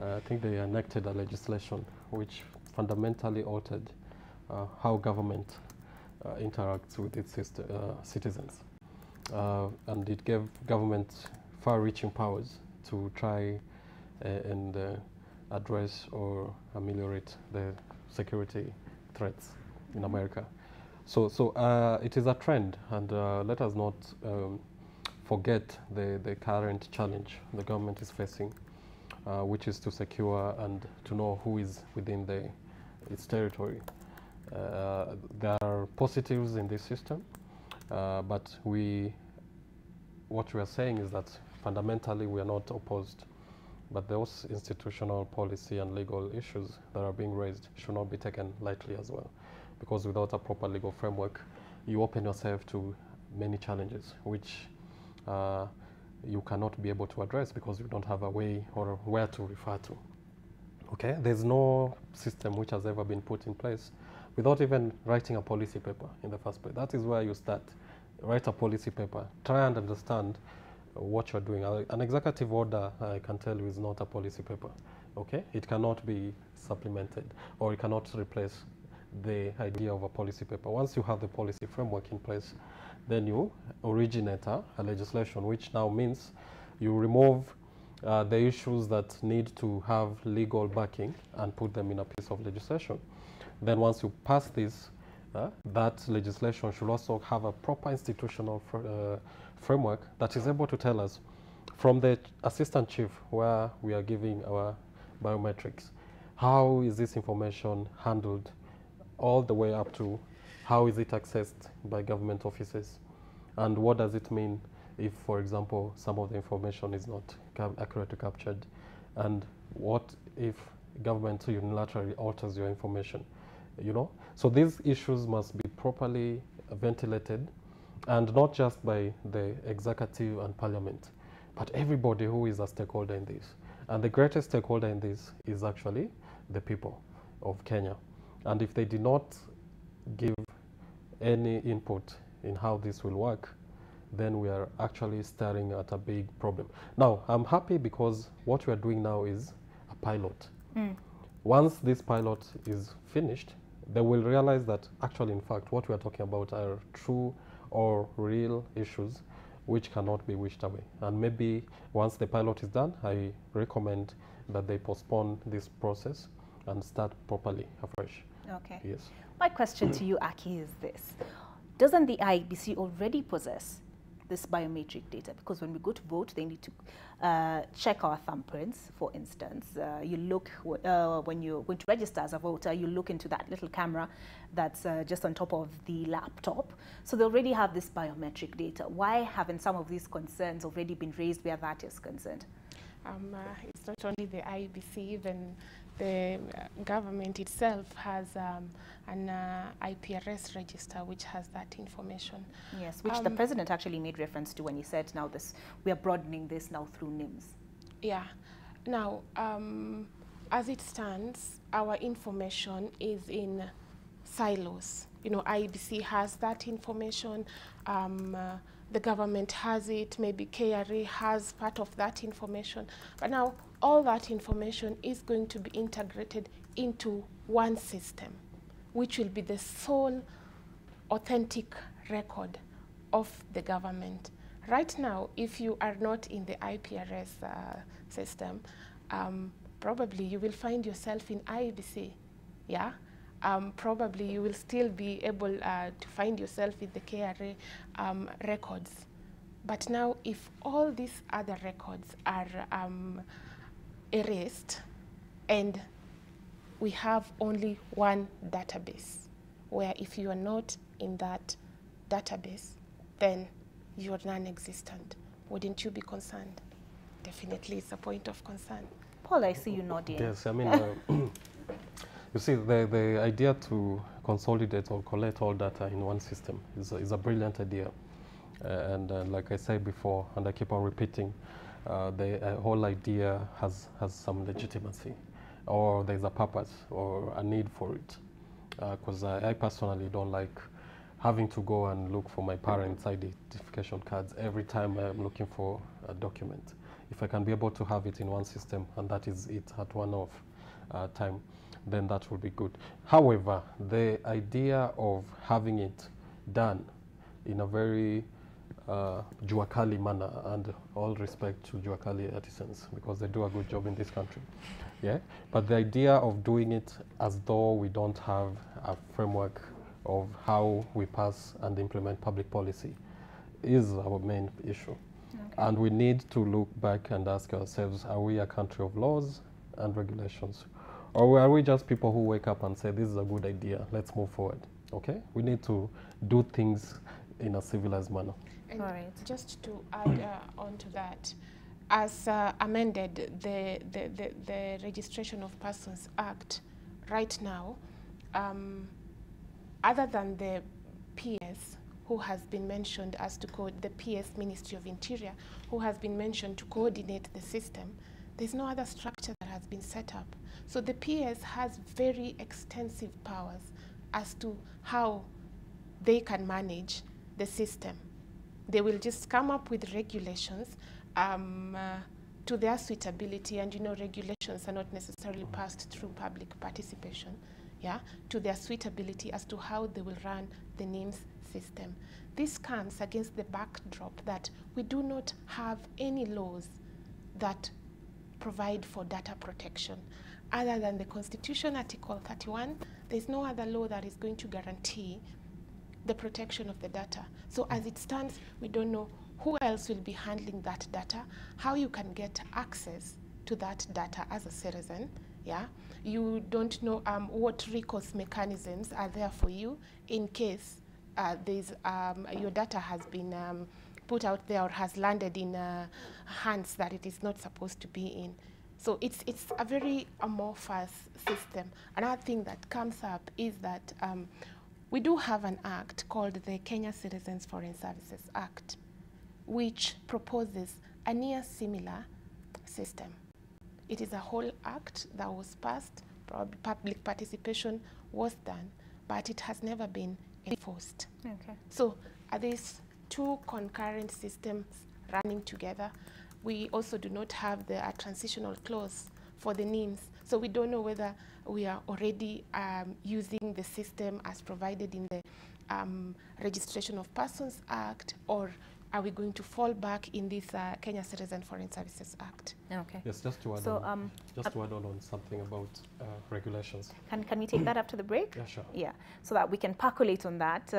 I think they enacted a legislation which fundamentally altered how government interacts with its citizens. And it gave government far-reaching powers to try and address or ameliorate the security threats in America. So it is a trend, and let us not forget the current challenge the government is facing, which is to secure and to know who is within its territory. There are positives in this system, but what we are saying is that fundamentally we are not opposed, but those institutional policy and legal issues that are being raised should not be taken lightly as well, because without a proper legal framework, you open yourself to many challenges which you cannot be able to address because you don't have a way or where to refer to. Okay, there's no system which has ever been put in place without even writing a policy paper in the first place. That is where you start. Write a policy paper. Try and understand what you're doing. An executive order, I can tell you, is not a policy paper. Okay, it cannot be supplemented or it cannot replace the idea of a policy paper. Once you have the policy framework in place, then you originate a legislation, which now means you remove the issues that need to have legal backing and put them in a piece of legislation. Then once you pass this, that legislation should also have a proper institutional framework that is able to tell us from the assistant chief where we are giving our biometrics, how is this information handled all the way up to how is it accessed by government offices, and what does it mean if, for example, some of the information is not accurately captured? And what if government unilaterally alters your information? You know, so these issues must be properly ventilated, and not just by the executive and parliament, but everybody who is a stakeholder in this. And the greatest stakeholder in this is actually the people of Kenya. And if they did not give any input in how this will work, then we are actually staring at a big problem. Now, I'm happy because what we are doing now is a pilot. Once this pilot is finished, they will realize that actually, in fact, what we are talking about are true or real issues which cannot be wished away. And maybe once the pilot is done, I recommend that they postpone this process and start properly afresh. Okay. Yes. My question to you, Aki, is this. Doesn't the IEBC already possess this biometric data? Because when we go to vote, they need to check our thumbprints, for instance. You look, when you're going to register as a voter, you look into that little camera that's just on top of the laptop. So they already have this biometric data. Why haven't some of these concerns already been raised where that is concerned? It's not only the IEBC, even the government itself has an IPRS register which has that information. Yes, which the president actually made reference to when he said now this, we are broadening this now through NIIMS. Yeah. Now, as it stands, our information is in silos. You know, IEBC has that information. The government has it, maybe KRA has part of that information. But now all that information is going to be integrated into one system, which will be the sole authentic record of the government. Right now, if you are not in the IPRS system, probably you will find yourself in IEBC, yeah? Probably you will still be able to find yourself in the KRA records. But now, if all these other records are erased, and we have only one database, where if you are not in that database, then you're non-existent. Wouldn't you be concerned? Definitely, it's a point of concern. Paul, I see you nodding. Yes, I mean, you see, the idea to consolidate or collect all data in one system is a brilliant idea. And like I said before, and I keep on repeating, the whole idea has some legitimacy, or there's a purpose or a need for it. Because I personally don't like having to go and look for my parents' identification cards every time I'm looking for a document. If I can be able to have it in one system, and that is it at one off time, then that will be good. However, the idea of having it done in a very Juakali manner, and all respect to Juakali artisans, because they do a good job in this country, yeah? But the idea of doing it as though we don't have a framework of how we pass and implement public policy is our main issue. Okay. And we need to look back and ask ourselves, are we a country of laws and regulations? Or are we just people who wake up and say, this is a good idea, let's move forward, okay? We need to do things in a civilized manner. And just to add on to that, as amended, the Registration of Persons Act right now, other than the PS, who has been mentioned as to the PS Ministry of Interior, who has been mentioned to coordinate the system, there's no other structure that has been set up. So the PS has very extensive powers as to how they can manage the system. They will just come up with regulations to their suitability, and you know regulations are not necessarily passed through public participation, yeah, to their suitability as to how they will run the NIIMS system. This comes against the backdrop that we do not have any laws that provide for data protection. Other than the Constitution, Article 31, there's no other law that is going to guarantee the protection of the data. So as it stands, we don't know who else will be handling that data, how you can get access to that data as a citizen, yeah? You don't know what recourse mechanisms are there for you in case your data has been put out there or has landed in hands that it is not supposed to be in. So it's a very amorphous system. Another thing that comes up is that we do have an act called the Kenya Citizens Foreign Services Act, which proposes a near similar system. It is a whole act that was passed, probably public participation was done, but it has never been enforced. Okay. So are these two concurrent systems running together? We also do not have a transitional clause for the NIIMS, so we don't know whether we are already using the system as provided in the Registration of Persons Act, or are we going to fall back in this Kenya Citizen Foreign Services Act? Okay. Yes, just to add on something about regulations. Can we take that after the break? Yeah, sure. Yeah, so that we can percolate on that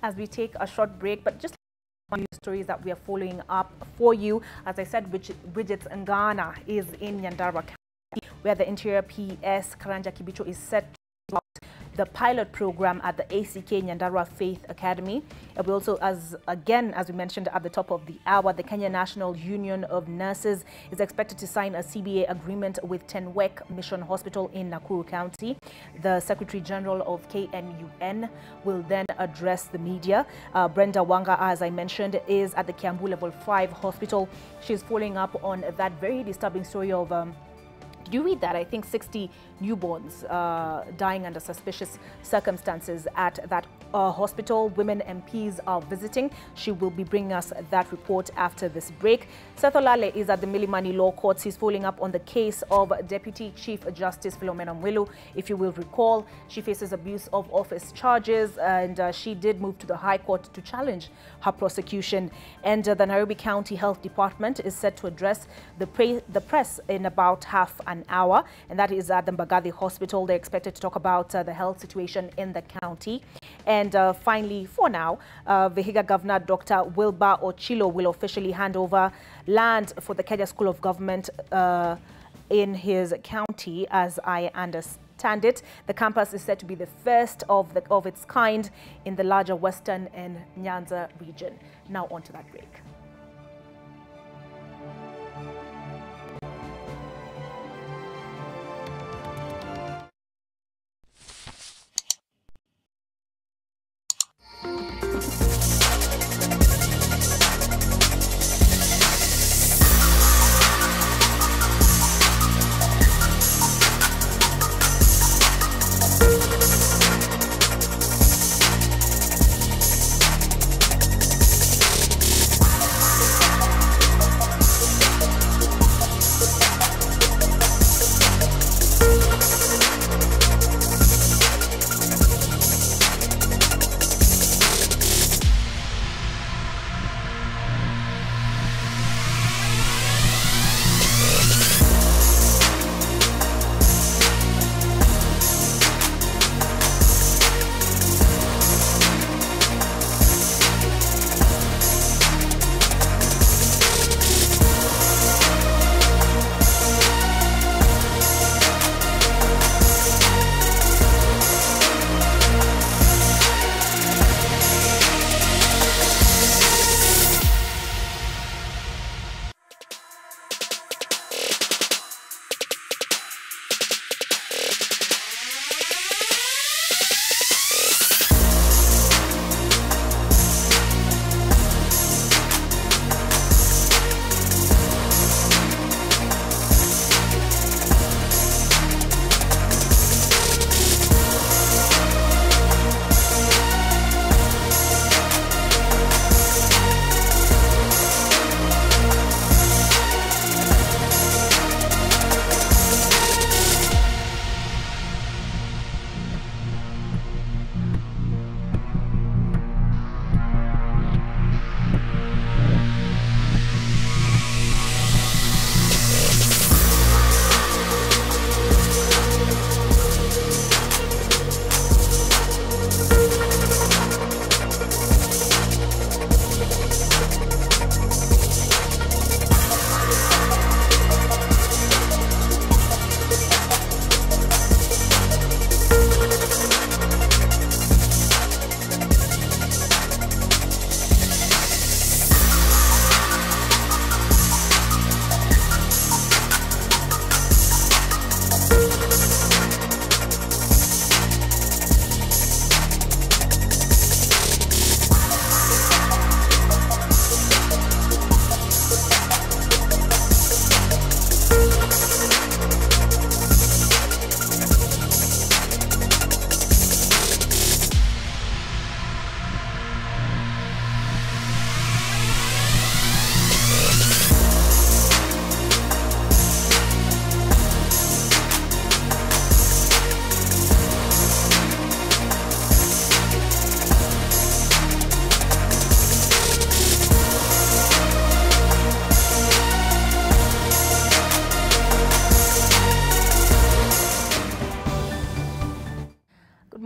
as we take a short break. But just news stories that we are following up for you. As I said, Bridget Ngana is in Nyandarua County, where the Interior PS Karanja Kibicho is set to the pilot program at the ACK Nyandarua Faith Academy. We also, as we mentioned at the top of the hour, the Kenya National Union of Nurses is expected to sign a CBA agreement with Tenwek Mission Hospital in Nakuru County. The Secretary General of KNUN will then address the media. Brenda Wanga, as I mentioned, is at the Kiambu Level 5 Hospital. She's following up on that very disturbing story of did you read that? I think 60 newborns dying under suspicious circumstances at that hospital. Women MPs are visiting. She will be bringing us that report after this break. Seth Olale is at the Milimani Law Courts. He's following up on the case of Deputy Chief Justice Philomena Mwilu. If you will recall, she faces abuse of office charges, and she did move to the High Court to challenge her prosecution. And the Nairobi County Health Department is set to address the press in about half an hour, and that is at the Mbagathi Hospital. They're expected to talk about the health situation in the county. And finally, for now, Vihiga Governor Dr. Wilbur Ochilo will officially hand over land for the Kenya School of Government in his county, as I understand it. The campus is said to be the first of its kind in the larger Western and Nyanza region. Now on to that break.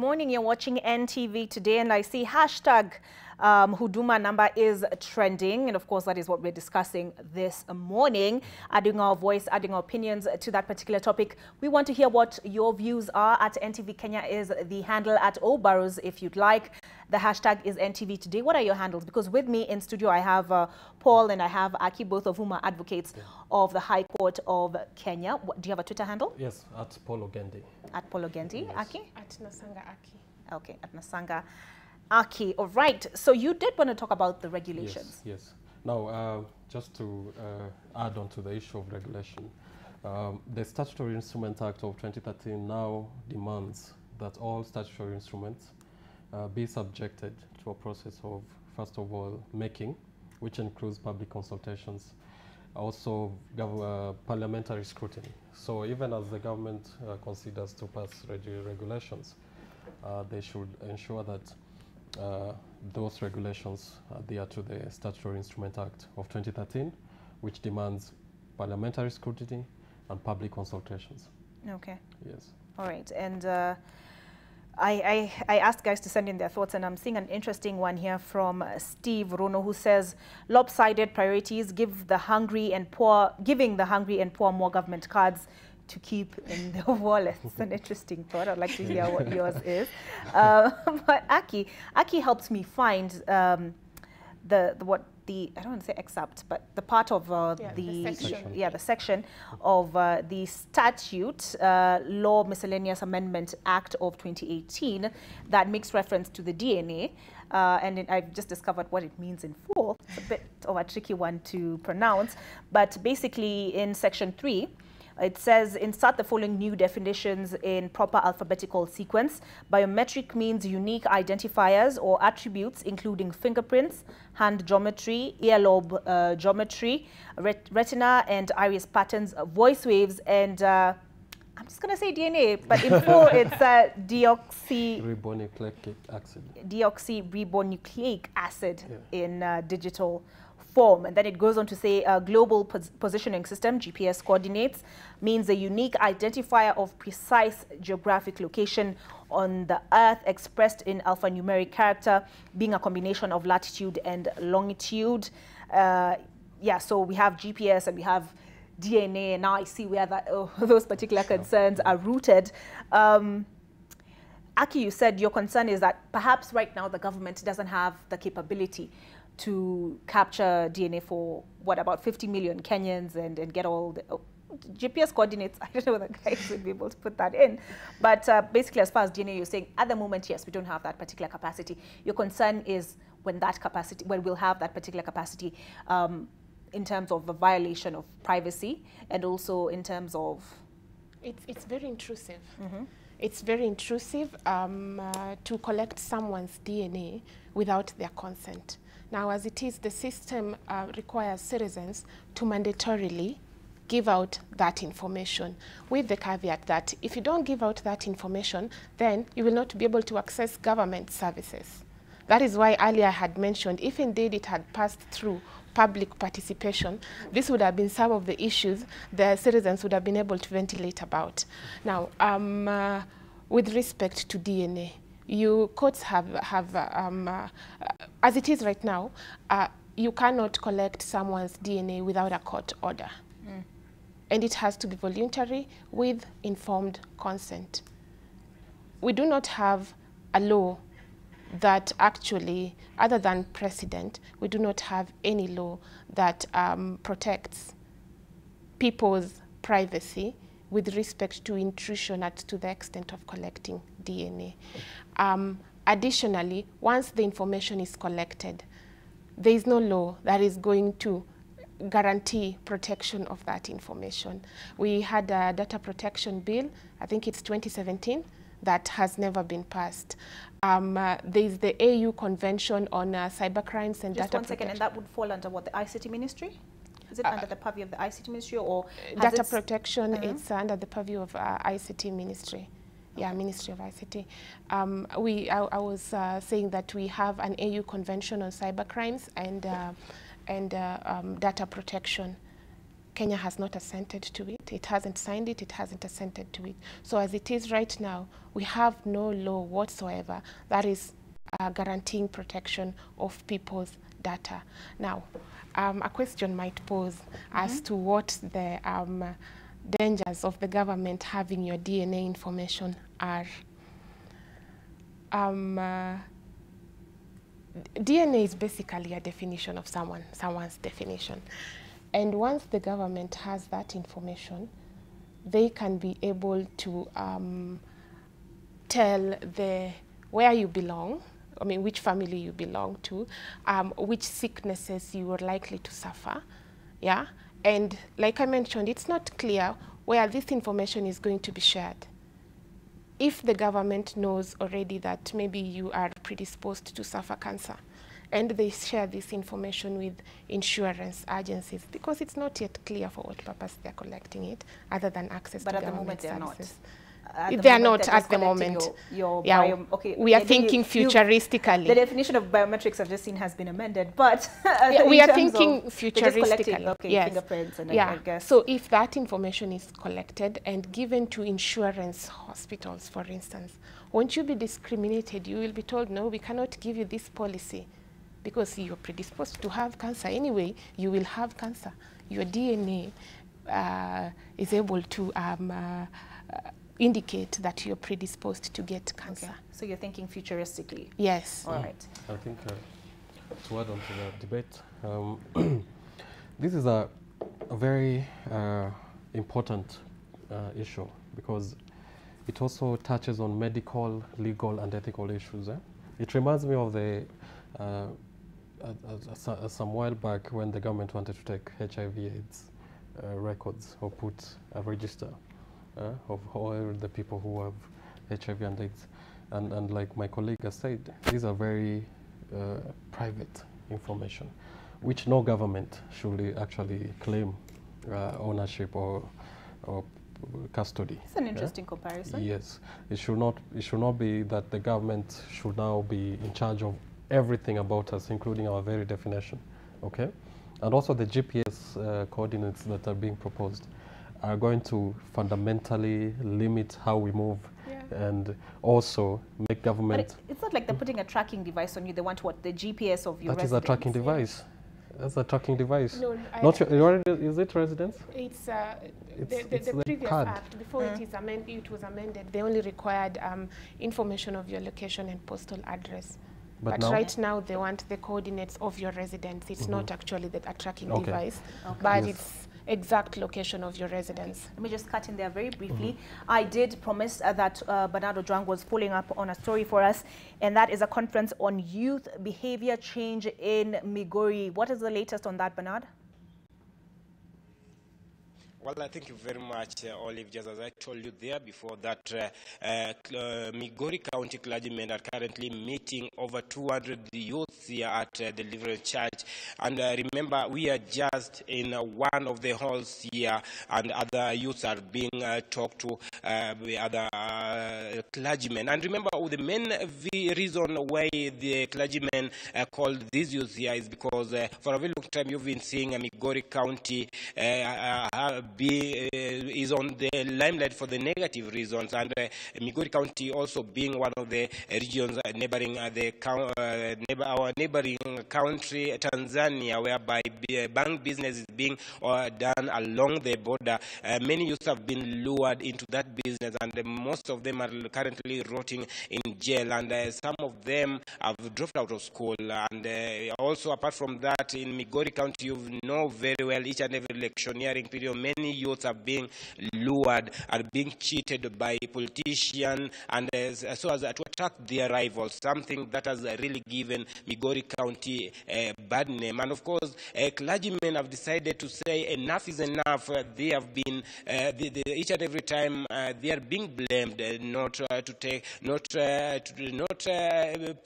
morning. You're watching NTV Today, and I see hashtag Huduma number is trending. And of course, that is what we're discussing this morning, adding our voice, adding our opinions to that particular topic. We want to hear what your views are. At NTV Kenya is the handle, at Olive Burrows if you'd like. The hashtag is NTV Today. What are your handles? Because with me in studio, I have Paul and I have Aki, both of whom are advocates of the High Court of Kenya. Do you have a Twitter handle? Yes, at Paul Ogendi. At Paul Ogendi. Yes. Aki? At Nasanga Aki. Okay, at Nasanga Aki. All right. So you did want to talk about the regulations. Yes. Now, just to add on to the issue of regulation, the Statutory Instrument Act of 2013 now demands that all statutory instruments be subjected to a process of, first of all, making, which includes public consultations, also parliamentary scrutiny. So even as the government considers to pass regulations, they should ensure that those regulations adhere to the Statutory Instrument Act of 2013, which demands parliamentary scrutiny and public consultations. Okay. Yes. All right. And I asked guys to send in their thoughts, and I'm seeing an interesting one here from Steve Runo, who says, lopsided priorities, giving the hungry and poor more government cards to keep in their wallets. It's an interesting thought. I'd like to hear what yours is. But Aki helps me find I don't want to say excerpt, but the part of the section of the statute, Law Miscellaneous Amendment Act of 2018, that makes reference to the DNA. And I've just discovered what it means in full. It's a bit of a tricky one to pronounce. But basically in section 3, it says, insert the following new definitions in proper alphabetical sequence. Biometric means unique identifiers or attributes, including fingerprints, hand geometry, earlobe geometry, retina and iris patterns, voice waves, and I'm just going to say DNA, but in full it's deoxyribonucleic acid in digital form. And then it goes on to say global positioning system, GPS coordinates, means a unique identifier of precise geographic location on the Earth expressed in alphanumeric character, being a combination of latitude and longitude. So we have GPS and we have DNA, and now I see where those particular concerns are rooted. Aki, you said your concern is that perhaps right now the government doesn't have the capability to capture DNA for, what, about 50 million Kenyans and get all the GPS coordinates. I don't know whether guys would be able to put that in. But basically, as far as DNA, you're saying at the moment, yes, we don't have that particular capacity. Your concern is when we'll have that particular capacity in terms of the violation of privacy, and also in terms of... It's very intrusive. It's very intrusive to collect someone's DNA without their consent. Now, as it is, the system requires citizens to mandatorily give out that information, with the caveat that if you don't give out that information, then you will not be able to access government services. That is why earlier I had mentioned, if indeed it had passed through public participation, this would have been some of the issues the citizens would have been able to ventilate about. Now, with respect to DNA, courts have as it is right now, you cannot collect someone's DNA without a court order. And it has to be voluntary with informed consent. We do not have a law that actually, other than precedent, we do not have any law that protects people's privacy with respect to intrusion to the extent of collecting DNA. Additionally, once the information is collected, there is no law that is going to guarantee protection of that information. We had a data protection bill, I think it's 2017, that has never been passed. There is the AU Convention on Cybercrimes and Data Protection. Just one second, and that would fall under what, the ICT Ministry? Is it under the purview of the ICT Ministry, or data protection? It's under the purview of ICT Ministry. Yeah, Ministry of ICT. I was saying that we have an AU Convention on Cybercrimes and data protection. Kenya has not assented to it. It hasn't signed it. It hasn't assented to it. So as it is right now, we have no law whatsoever that is guaranteeing protection of people's data. Now, a question might pose as to what the dangers of the government having your DNA information are. DNA is basically a definition of someone's definition. And once the government has that information, they can be able to tell where you belong, I mean, which family you belong to, which sicknesses you are likely to suffer, yeah? And like I mentioned, it's not clear where this information is going to be shared. If the government knows already that maybe you are predisposed to suffer cancer, and they share this information with insurance agencies, because it's not yet clear for what purpose they're collecting it, other than access to government services. They are not at the moment. We are thinking futuristically. The definition of biometrics I've just seen has been amended, but we are thinking futuristically. Okay, yes. fingerprints and yeah. I guess. So if that information is collected and given to insurance hospitals, for instance, won't you be discriminated? You will be told, no, we cannot give you this policy because you're predisposed to have cancer. Anyway, you will have cancer. Your DNA is able to indicate that you're predisposed to get cancer. Okay. So you're thinking futuristically? Yes. All right. I think to add on to the debate, this is a very important issue because it also touches on medical, legal, and ethical issues. It reminds me of the some while back when the government wanted to take HIV/AIDS records or put a register of all the people who have HIV and AIDS. And like my colleague has said, these are very private information, which no government should actually claim ownership or custody. It's an interesting comparison. Yes, it should not be that the government should now be in charge of everything about us, including our very definition. Okay, and also the GPS coordinates that are being proposed are going to fundamentally limit how we move, and also make government. But it's not like they're putting a tracking device on you. They want what, the GPS of your residence? That is a tracking device. That's a tracking device. No, is it residence? It's the previous act, before it was amended, they only required information of your location and postal address. But right now they want the coordinates of your residence. It's not actually a tracking device, but it's exact location of your residence. Let me just cut in there very briefly. I did promise that Bernard Ojwang was pulling up on a story for us, and that is a conference on youth behavior change in Migori. What is the latest on that, Bernard? Well, thank you very much, Olive. Just as I told you there before that, Migori County clergymen are currently meeting over 200 youths here at the Deliverance Church. And remember, we are just in one of the halls here, and other youths are being talked to by other clergymen. And remember, the main reason why the clergymen called these youths here is because for a very long time you've been seeing Migori County is on the limelight for the negative reasons, and Migori County also being one of the regions neighboring our neighboring country Tanzania, whereby bank business is being done along the border. Many youths have been lured into that business, and most of them are currently rotting in jail, and some of them have dropped out of school. And also, apart from that, in Migori County, you know very well, each and every electioneering period, many youths are being lured, are being cheated by politicians, and so as to attract their rivals, something that has really given Migori County a bad name. And of course, clergymen have decided to say enough is enough. They have been each and every time they are being blamed not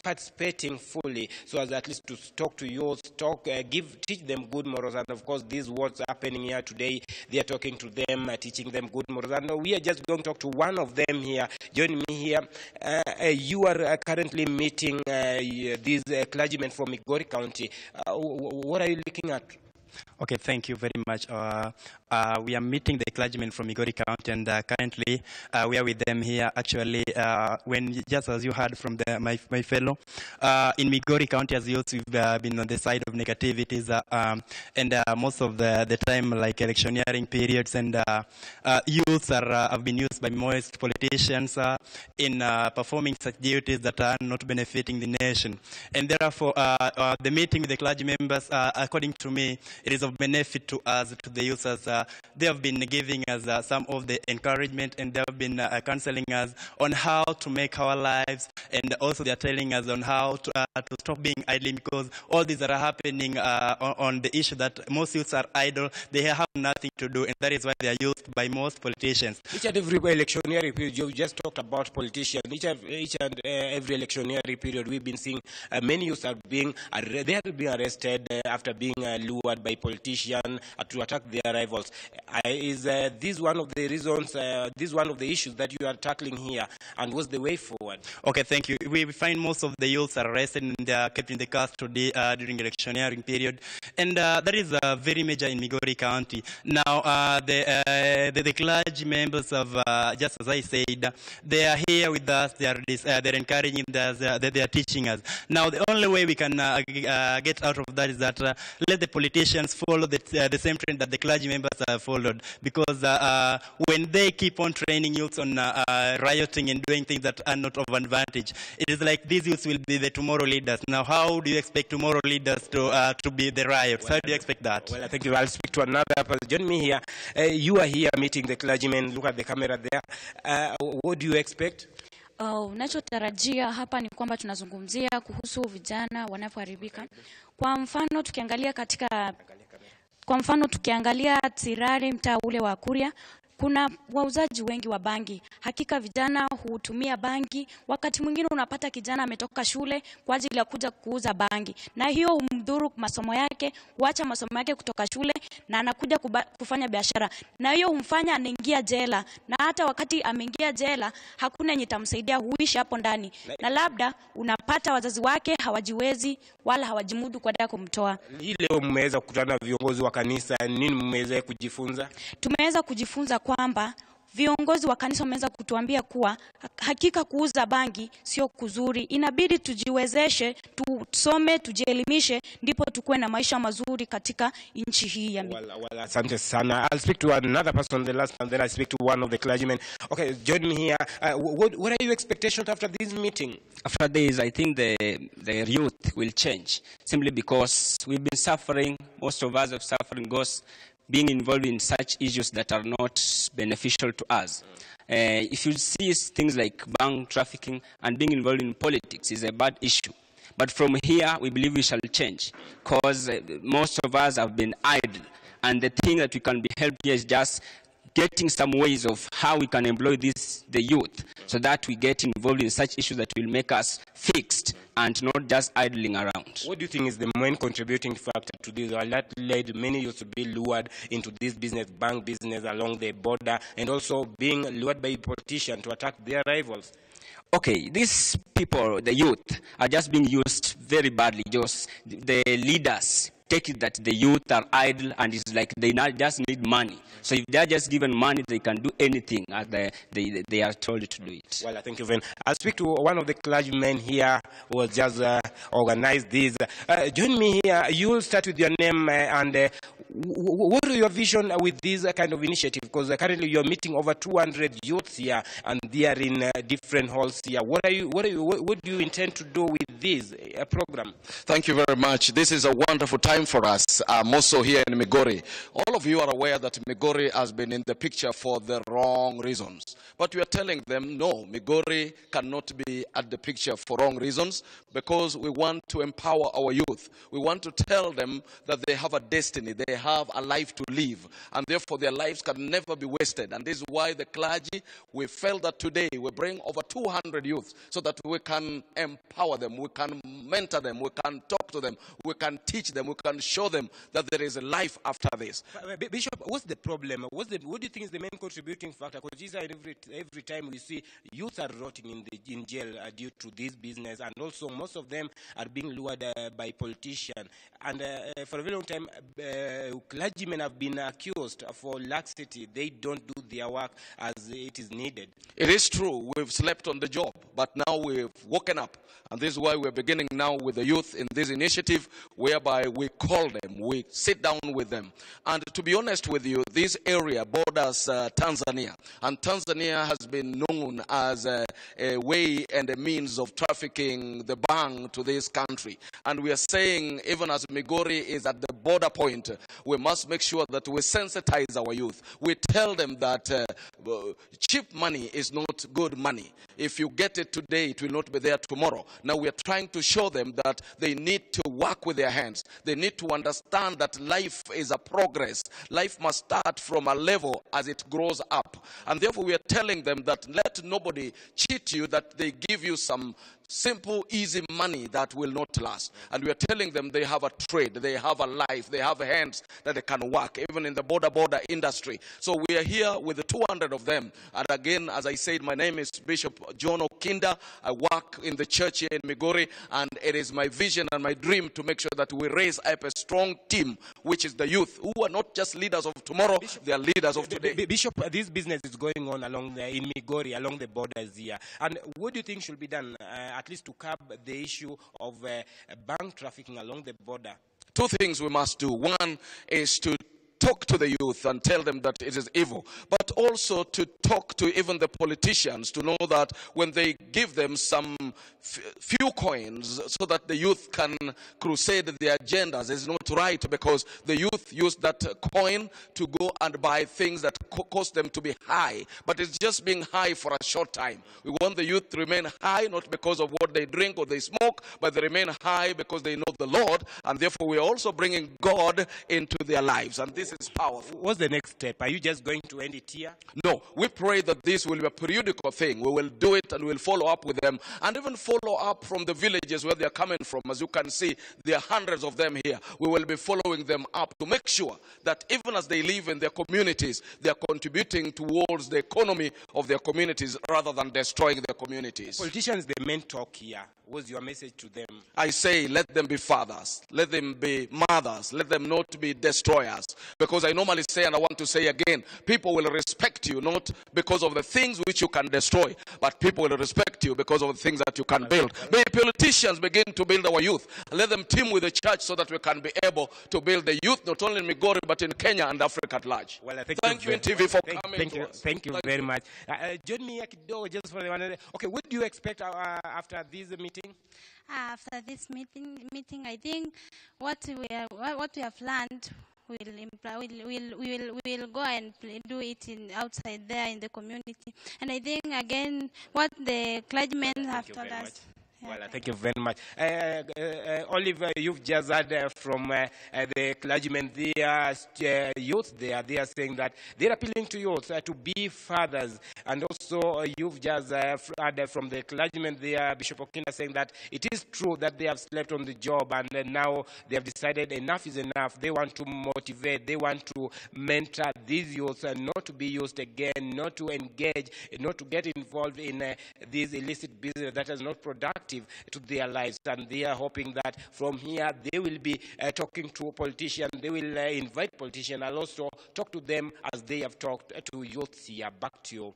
participating fully, so as at least to talk to youth, teach them good morals. And of course, this is what's happening here today. They are talking to them, teaching them good morals. And we are just going to talk to one of them here. Joining me here, you are currently meeting these clergymen from Migori County. What are you looking at? Okay, thank you very much. We are meeting the clergymen from Migori County, and currently we are with them here. Actually, just as you heard from my fellow, in Migori County as youth, we've been on the side of negativities, and most of the time, like electioneering periods, and youths have been used by most politicians in performing such duties that are not benefiting the nation. And therefore, the meeting with the clergy members, according to me, it is of benefit to us, to the youth, as they have been giving us some of the encouragement, and they have been counseling us on how to make our lives, and also they are telling us on how to stop being idle, because all these are happening on the issue that most youths are idle. They have nothing to do, and that is why they are used by most politicians. Each and every electionary period, you just talked about politicians. Each and every electionary period, we've been seeing many youths are being arrested after being lured by politicians to attack their rivals. Is this one of the reasons? This one of the issues that you are tackling here, and what's the way forward? Okay, thank you. We find most of the youths are arrested and they are kept in the custody during electioneering period, and that is very major in Migori County. Now, the clergy members of, just as I said, they are here with us. They're encouraging us. They are teaching us. Now, the only way we can get out of that is that let the politicians follow the same trend that the clergy members have followed, because when they keep on training youths on rioting and doing things that are not of advantage, it is like these youths will be the tomorrow leaders. Now, how do you expect tomorrow leaders to be the riots? How do you expect that? Well, I think I'll speak to another person. Join me here. You are here meeting the clergymen. Look at the camera there. What do you expect? Unachotarajia hapa ni kwamba tunazungumzia kuhusu vijana wanapoharibika. Kwa mfano tukiangalia Tirare, mtaa ule wa Kuria, kuna wauzaji wengi wa bangi. Hakika vijana hutumia bangi. Wakati mwingine unapata kijana ametoka shule kwa ajili ya kuja kuuza bangi, na hiyo humdhuru masomo yake, huacha masomo yake kutoka shule na anakuja kufanya biashara, na hiyo humfanya anaingia jela, na hata wakati ameingia jela hakuna yenye tamsaidia, huishi hapo ndani, na labda unapata wazazi wake hawajiwezi wala hawajimudu kwa dada kumtoa. Leo mmeweza kukutana viongozi wa kanisa, nini mmeweza kujifunza? Tumeweza kujifunza kwamba viongozi wa kanisa wameweza kutuambia kuwa hakika kuuza bangi sio kuzuri. Inabidi tujiwezeshe, tusome, tujielimishe, ndipo tukue na maisha mazuri katika nchi hii ya asante sana. I'll speak to another person on the last, and then I speak to one of the clergymen. Okay, join me here. What are your expectations after this meeting? After this, I think the youth will change, simply because we've been suffering. Most of us have suffering because being involved in such issues that are not beneficial to us. If you see things like bank trafficking and being involved in politics is a bad issue. But from here, we believe we shall change, because most of us have been idle. And the thing that we can be helped here is just getting some ways of how we can employ the youth, so that we get involved in such issues that will make us fixed and not just idling around. What do you think is the main contributing factor to this, or that led many youth to be lured into this business, bank business along the border, and also being lured by politicians to attack their rivals? Okay, these people, the youth, are just being used very badly. Just the leaders take it that the youth are idle, and it's like they just need money. So if they are just given money, they can do anything as they are told to do it. Well, I thank you, Ven. I'll speak to one of the clergymen here who has just organized this. Join me here. You will start with your name and what are your vision with this kind of initiative? Because currently you are meeting over 200 youths here, and they are in different halls here. What do you intend to do with this program? Thank you very much. This is a wonderful time for us, also here in Migori. All of you are aware that Migori has been in the picture for the wrong reasons. But we are telling them, no, Migori cannot be at the picture for wrong reasons, because we want to empower our youth. We want to tell them that they have a destiny, they have a life to live, and therefore their lives can never be wasted. And this is why the clergy, we felt that today we bring over 200 youths so that we can empower them, we can mentor them, we can talk to them, we can teach them, we can show them that there is a life after this. Bishop, what's the problem? What do you think is the main contributing factor? Because every time we see youth are rotting in jail due to this business, and also most of them are being lured by politicians. And for a very long time, clergymen have been accused for laxity. They don't do their work as it is needed. It is true, we've slept on the job, but now we've woken up. And this is why we're beginning now with the youth in this initiative, whereby we call them, we sit down with them. And to be honest with you, this area borders Tanzania. And Tanzania has been known as a way and a means of trafficking the bang to this country. And we are saying, even as Migori is at the border point, we must make sure that we sensitize our youth. We tell them that cheap money is not good money. If you get it today, it will not be there tomorrow. Now we are trying to show them that they need to work with their hands. They need to understand that life is a progress. Life must start from a level as it grows up. And therefore we are telling them that let nobody cheat you, that they give you some simple, easy money that will not last. And we are telling them they have a trade, they have a life, they have hands that they can work, even in the border industry. So we are here with the 200 of them. And again, as I said, my name is Bishop John Okinda. I work in the church here in Migori, and it is my vision and my dream to make sure that we raise up a strong team, which is the youth, who are not just leaders of tomorrow, they are leaders of today. Bishop, this business is going on along in Migori, along the borders here. And what do you think should be done, at least to curb the issue of bank trafficking along the border? Two things we must do. One is to talk to the youth and tell them that it is evil, but also to talk to even the politicians to know that when they give them some few coins so that the youth can crusade their agendas, is not right, because the youth use that coin to go and buy things that cost them to be high, but it's just being high for a short time. We want the youth to remain high, not because of what they drink or they smoke, but they remain high because they know the Lord, and therefore we're also bringing God into their lives, and this is powerful. What's the next step? Are you just going to end it here? No, we pray that this will be a periodical thing. We will do it and we'll follow up with them, and even follow up from the villages where they're coming from. As you can see, there are hundreds of them here. We will be following them up to make sure that even as they live in their communities, they are contributing towards the economy of their communities rather than destroying their communities. Politicians, the main talk here. What's your message to them? I say, let them be fathers, let them be mothers, let them not be destroyers. Because I normally say, and I want to say again, people will respect you not because of the things which you can destroy, but people will respect you because of the things that you can build. May politicians begin to build our youth. Let them team with the church so that we can be able to build the youth, not only in Migori, but in Kenya and Africa at large. Well, thank you, NTV, for coming to us. Thank you very much. Join me just for the one. Okay, what do you expect after this meeting? After this meeting, I think what we have learned, we'll go and do it outside there in the community. And I think again, what the clergymen have told us. Well, thank you very much. Olive, you've just heard from the clergymen there, youth there. They are saying that they're appealing to youth to be fathers. And also, you've just heard from the clergymen there, Bishop Okinda, saying that it is true that they have slept on the job, and now they have decided enough is enough. They want to motivate, they want to mentor these youth not to be used again, not to engage, not to get involved in this illicit business that is not productive to their lives. And they are hoping that from here they will be talking to politicians, they will invite politicians and also talk to them as they have talked to youth here. Back to you.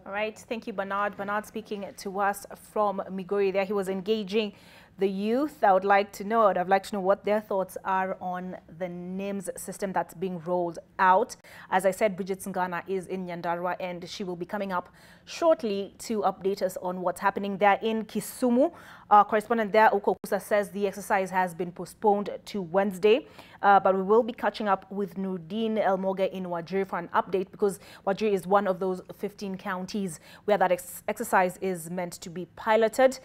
All right, thank you, Bernard. Bernard speaking to us from Migori there. He was engaging the youth. I'd like to know what their thoughts are on the NIIMS system that's being rolled out. As I said, Bridget Singana is in Nyandarua, and she will be coming up shortly to update us on what's happening there in Kisumu. Our correspondent there, Uko Kusa, says the exercise has been postponed to Wednesday, but we will be catching up with Nurdin Elmoge in Wajir for an update, because Wajir is one of those 15 counties where that exercise is meant to be piloted.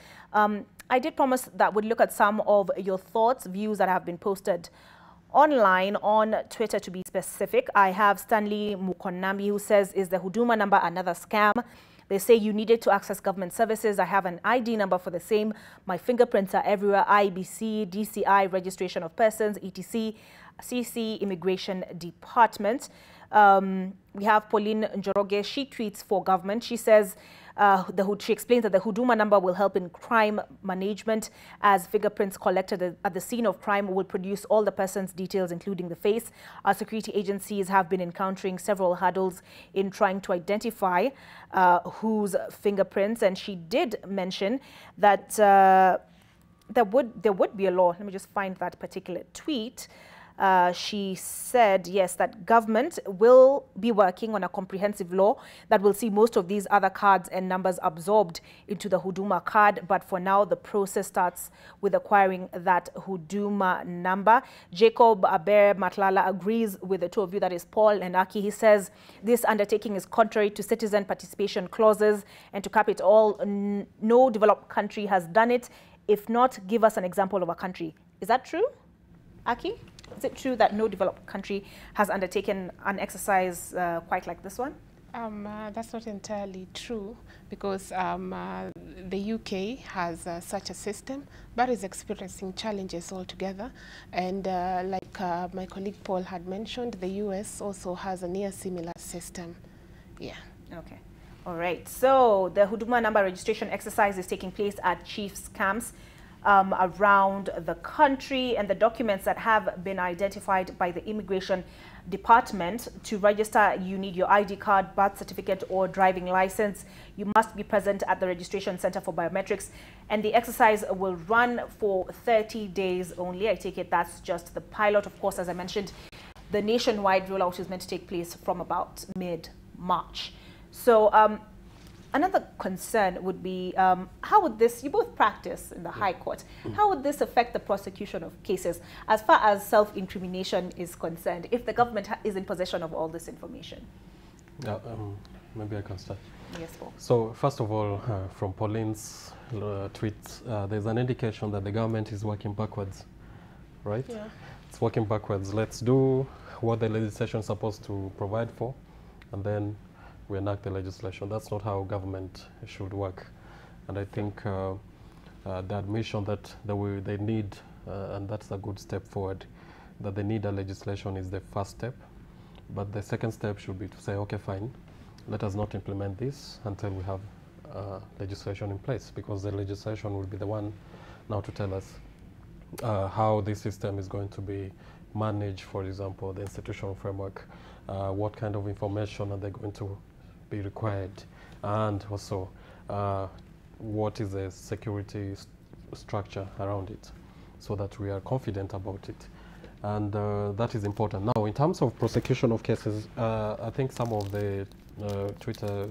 I did promise that we'd look at some of your thoughts, views that have been posted online on Twitter, to be specific. I have Stanley Mukonambi, who says, is the Huduma number another scam? They say you needed to access government services. I have an ID number for the same. My fingerprints are everywhere. IBC, DCI, registration of persons, ETC, CC, Immigration Department. We have Pauline Njoroge. She tweets for government. She says she explains that the Huduma number will help in crime management, as fingerprints collected at the scene of crime will produce all the person's details, including the face. Our security agencies have been encountering several hurdles in trying to identify whose fingerprints, and she did mention that there would be a law. Let me just find that particular tweet. She said, yes, that government will be working on a comprehensive law that will see most of these other cards and numbers absorbed into the Huduma card. But for now, the process starts with acquiring that Huduma number. Jacob Aber Matlala agrees with the two of you, that is Paul and Aki. He says this undertaking is contrary to citizen participation clauses, and to cap it all, no developed country has done it. If not, give us an example of a country. Is that true, Aki? Is it true that no developed country has undertaken an exercise quite like this one? That's not entirely true, because the UK has such a system, but is experiencing challenges altogether. And like my colleague Paul had mentioned, the US also has a near similar system. Yeah. Okay. All right. So the Huduma number registration exercise is taking place at chiefs' camps around the country, and the documents that have been identified by the Immigration Department: to register, you need your ID card, birth certificate, or driving license. You must be present at the registration center for biometrics, and the exercise will run for 30 days only. I take it that's just the pilot. Of course, as I mentioned, the nationwide rollout is meant to take place from about mid-March. So another concern would be, how would this, you both practice in the High Court, how would this affect the prosecution of cases as far as self-incrimination is concerned, if the government is in possession of all this information? Yeah, maybe I can start. Yes, Paul. So first of all, from Pauline's tweet, there's an indication that the government is working backwards, right? Yeah. It's working backwards. Let's do what the legislation is supposed to provide for, and then we enact the legislation. That's not how government should work. And I think the admission that they need, and that's a good step forward, that they need a legislation is the first step. But the second step should be to say, okay, fine, let us not implement this until we have legislation in place, because the legislation will be the one now to tell us how this system is going to be managed. For example, the institutional framework, what kind of information are they going to be required, and also what is the security structure around it, so that we are confident about it. And that is important. Now, in terms of prosecution of cases, I think some of the Twitter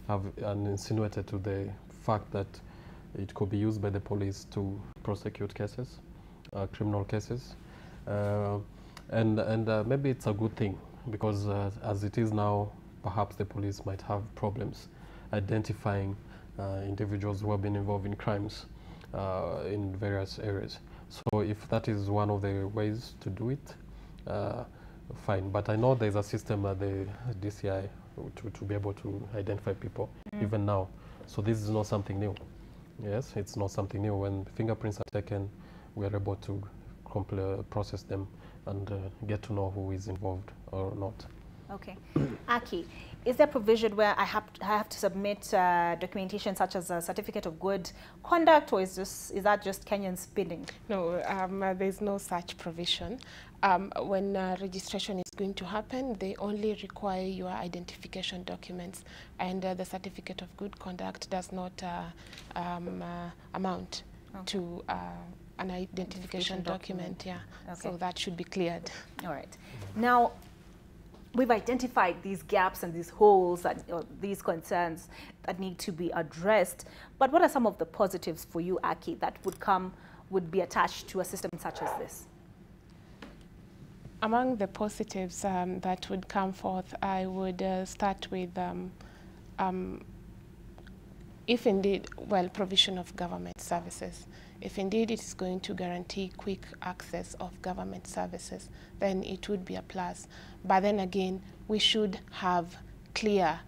have insinuated to the fact that it could be used by the police to prosecute cases, criminal cases. And maybe it's a good thing, because as it is now, perhaps the police might have problems identifying individuals who have been involved in crimes in various areas. So if that is one of the ways to do it, fine. But I know there's a system at the DCI to be able to identify people even now. So this is not something new. Yes, it's not something new. When fingerprints are taken, we are able to process them and get to know who is involved or not. Okay. Aki, is there provision where I have to submit documentation such as a certificate of good conduct, or is that just Kenyan spinning? No, there's no such provision. When registration is going to happen, they only require your identification documents, and the certificate of good conduct does not amount to an identification document. Yeah, okay. So that should be cleared. All right. Now, we've identified these gaps and these holes and these concerns that need to be addressed. But what are some of the positives for you, Aki, that would be attached to a system such as this? Among the positives that would come forth, I would start with, if indeed, provision of government services. If indeed it is going to guarantee quick access of government services, then it would be a plus. But then again, we should have clear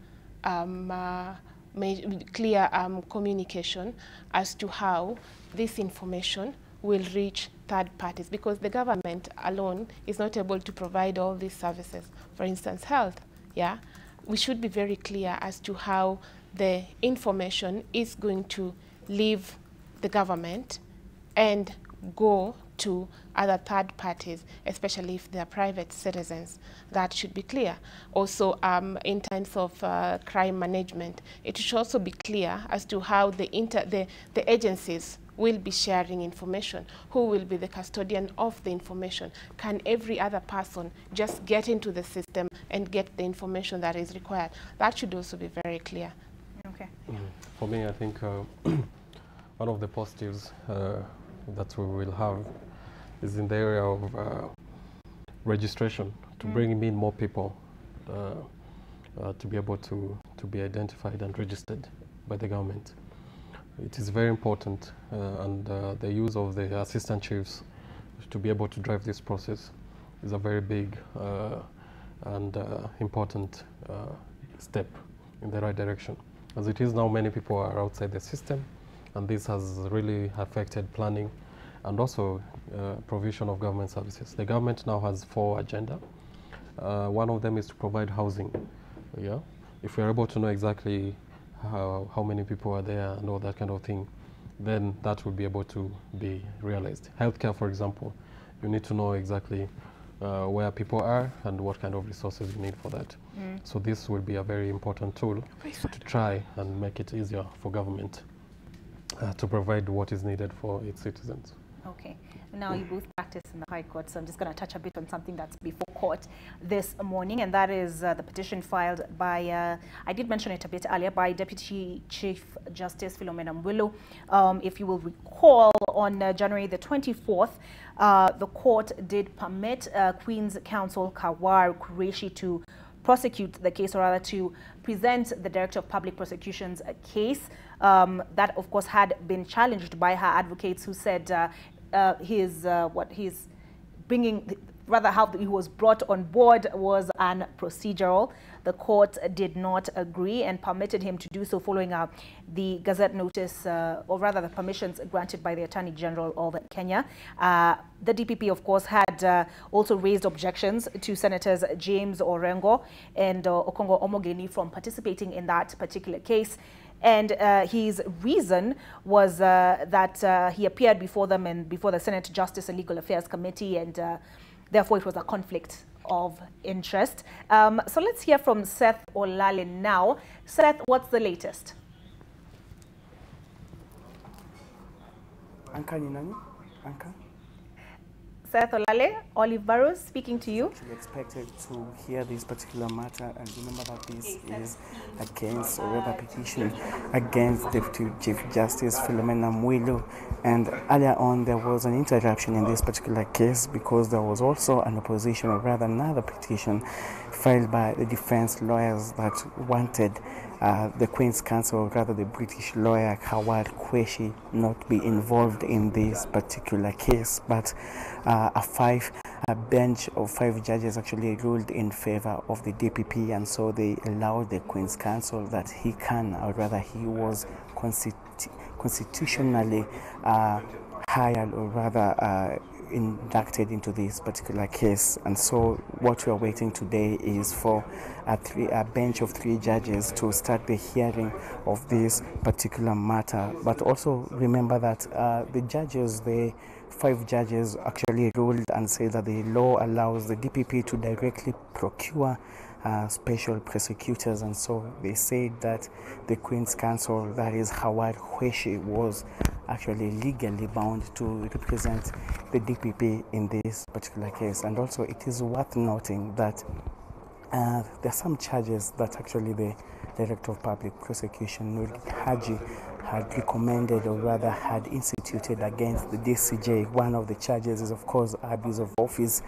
clear communication as to how this information will reach third parties, because the government alone is not able to provide all these services. For instance, health, yeah? We should be very clear as to how the information is going to leave the government and go to other third parties, especially if they are private citizens. That should be clear. Also, in terms of crime management, it should also be clear as to how the agencies will be sharing information. Who will be the custodian of the information? Can every other person just get into the system and get the information that is required? That should also be very clear. Okay. For me, I think one of the positives that we will have is in the area of registration, to bring in more people to be able to be identified and registered by the government. It is very important, and the use of the assistant chiefs to be able to drive this process is a very big and important step in the right direction. As it is now, many people are outside the system, and this has really affected planning and also provision of government services. The government now has 4 agendas. One of them is to provide housing. Yeah, if we're able to know exactly how many people are there and all that kind of thing, then that will be able to be realized. Healthcare, for example, you need to know exactly where people are and what kind of resources you need for that. So this will be a very important tool to try and make it easier for government to provide what is needed for its citizens. Okay. Now, you both practice in the High Court, so I'm just going to touch a bit on something that's before court this morning, and that is the petition filed by, I did mention it a bit earlier, by Deputy Chief Justice Philomena Mwilu. If you will recall, on January the 24th, the court did permit Queen's Counsel Kawar Qureshi to prosecute the case, or rather to present the Director of Public Prosecution's case that, of course, had been challenged by her advocates, who said what he's bringing, rather how he was brought on board was unprocedural. The court did not agree and permitted him to do so following the Gazette notice, or rather the permissions granted by the Attorney General of Kenya. The DPP, of course, had also raised objections to Senators James Orengo and Okongo Omogeni from participating in that particular case. And his reason was that he appeared before them and before the Senate Justice and Legal Affairs Committee, and therefore it was a conflict of interest. So let's hear from Seth Olale now. Seth, what's the latest? Anka Ninani? Anka? Seth Olale, Olive Burrows speaking to you. We expected to hear this particular matter, and remember that this is against, or rather petition against Deputy Chief Justice Philomena Mwilu. And earlier on, there was an interruption in this particular case because there was also an opposition, or rather another petition filed by the defense lawyers that wanted the Queen's Counsel, or rather the British lawyer Kawar Qureshi, not be involved in this particular case. But a bench of 5 judges actually ruled in favor of the DPP, and so they allowed the Queen's Counsel that he can, or rather he was constitutionally hired, or rather inducted into this particular case. And so what we are waiting today is for a bench of 3 judges to start the hearing of this particular matter. But also remember that the 5 judges actually ruled and said that the law allows the DPP to directly procure special prosecutors, and so they said that the Queen's Counsel, that is Kawar Qureshi, was actually legally bound to represent the DPP in this particular case. And also it is worth noting that there are some charges that actually the Director of Public Prosecution, Nur Haji, had recommended, or rather had instituted against the DCJ. One of the charges is, of course, abuse of office,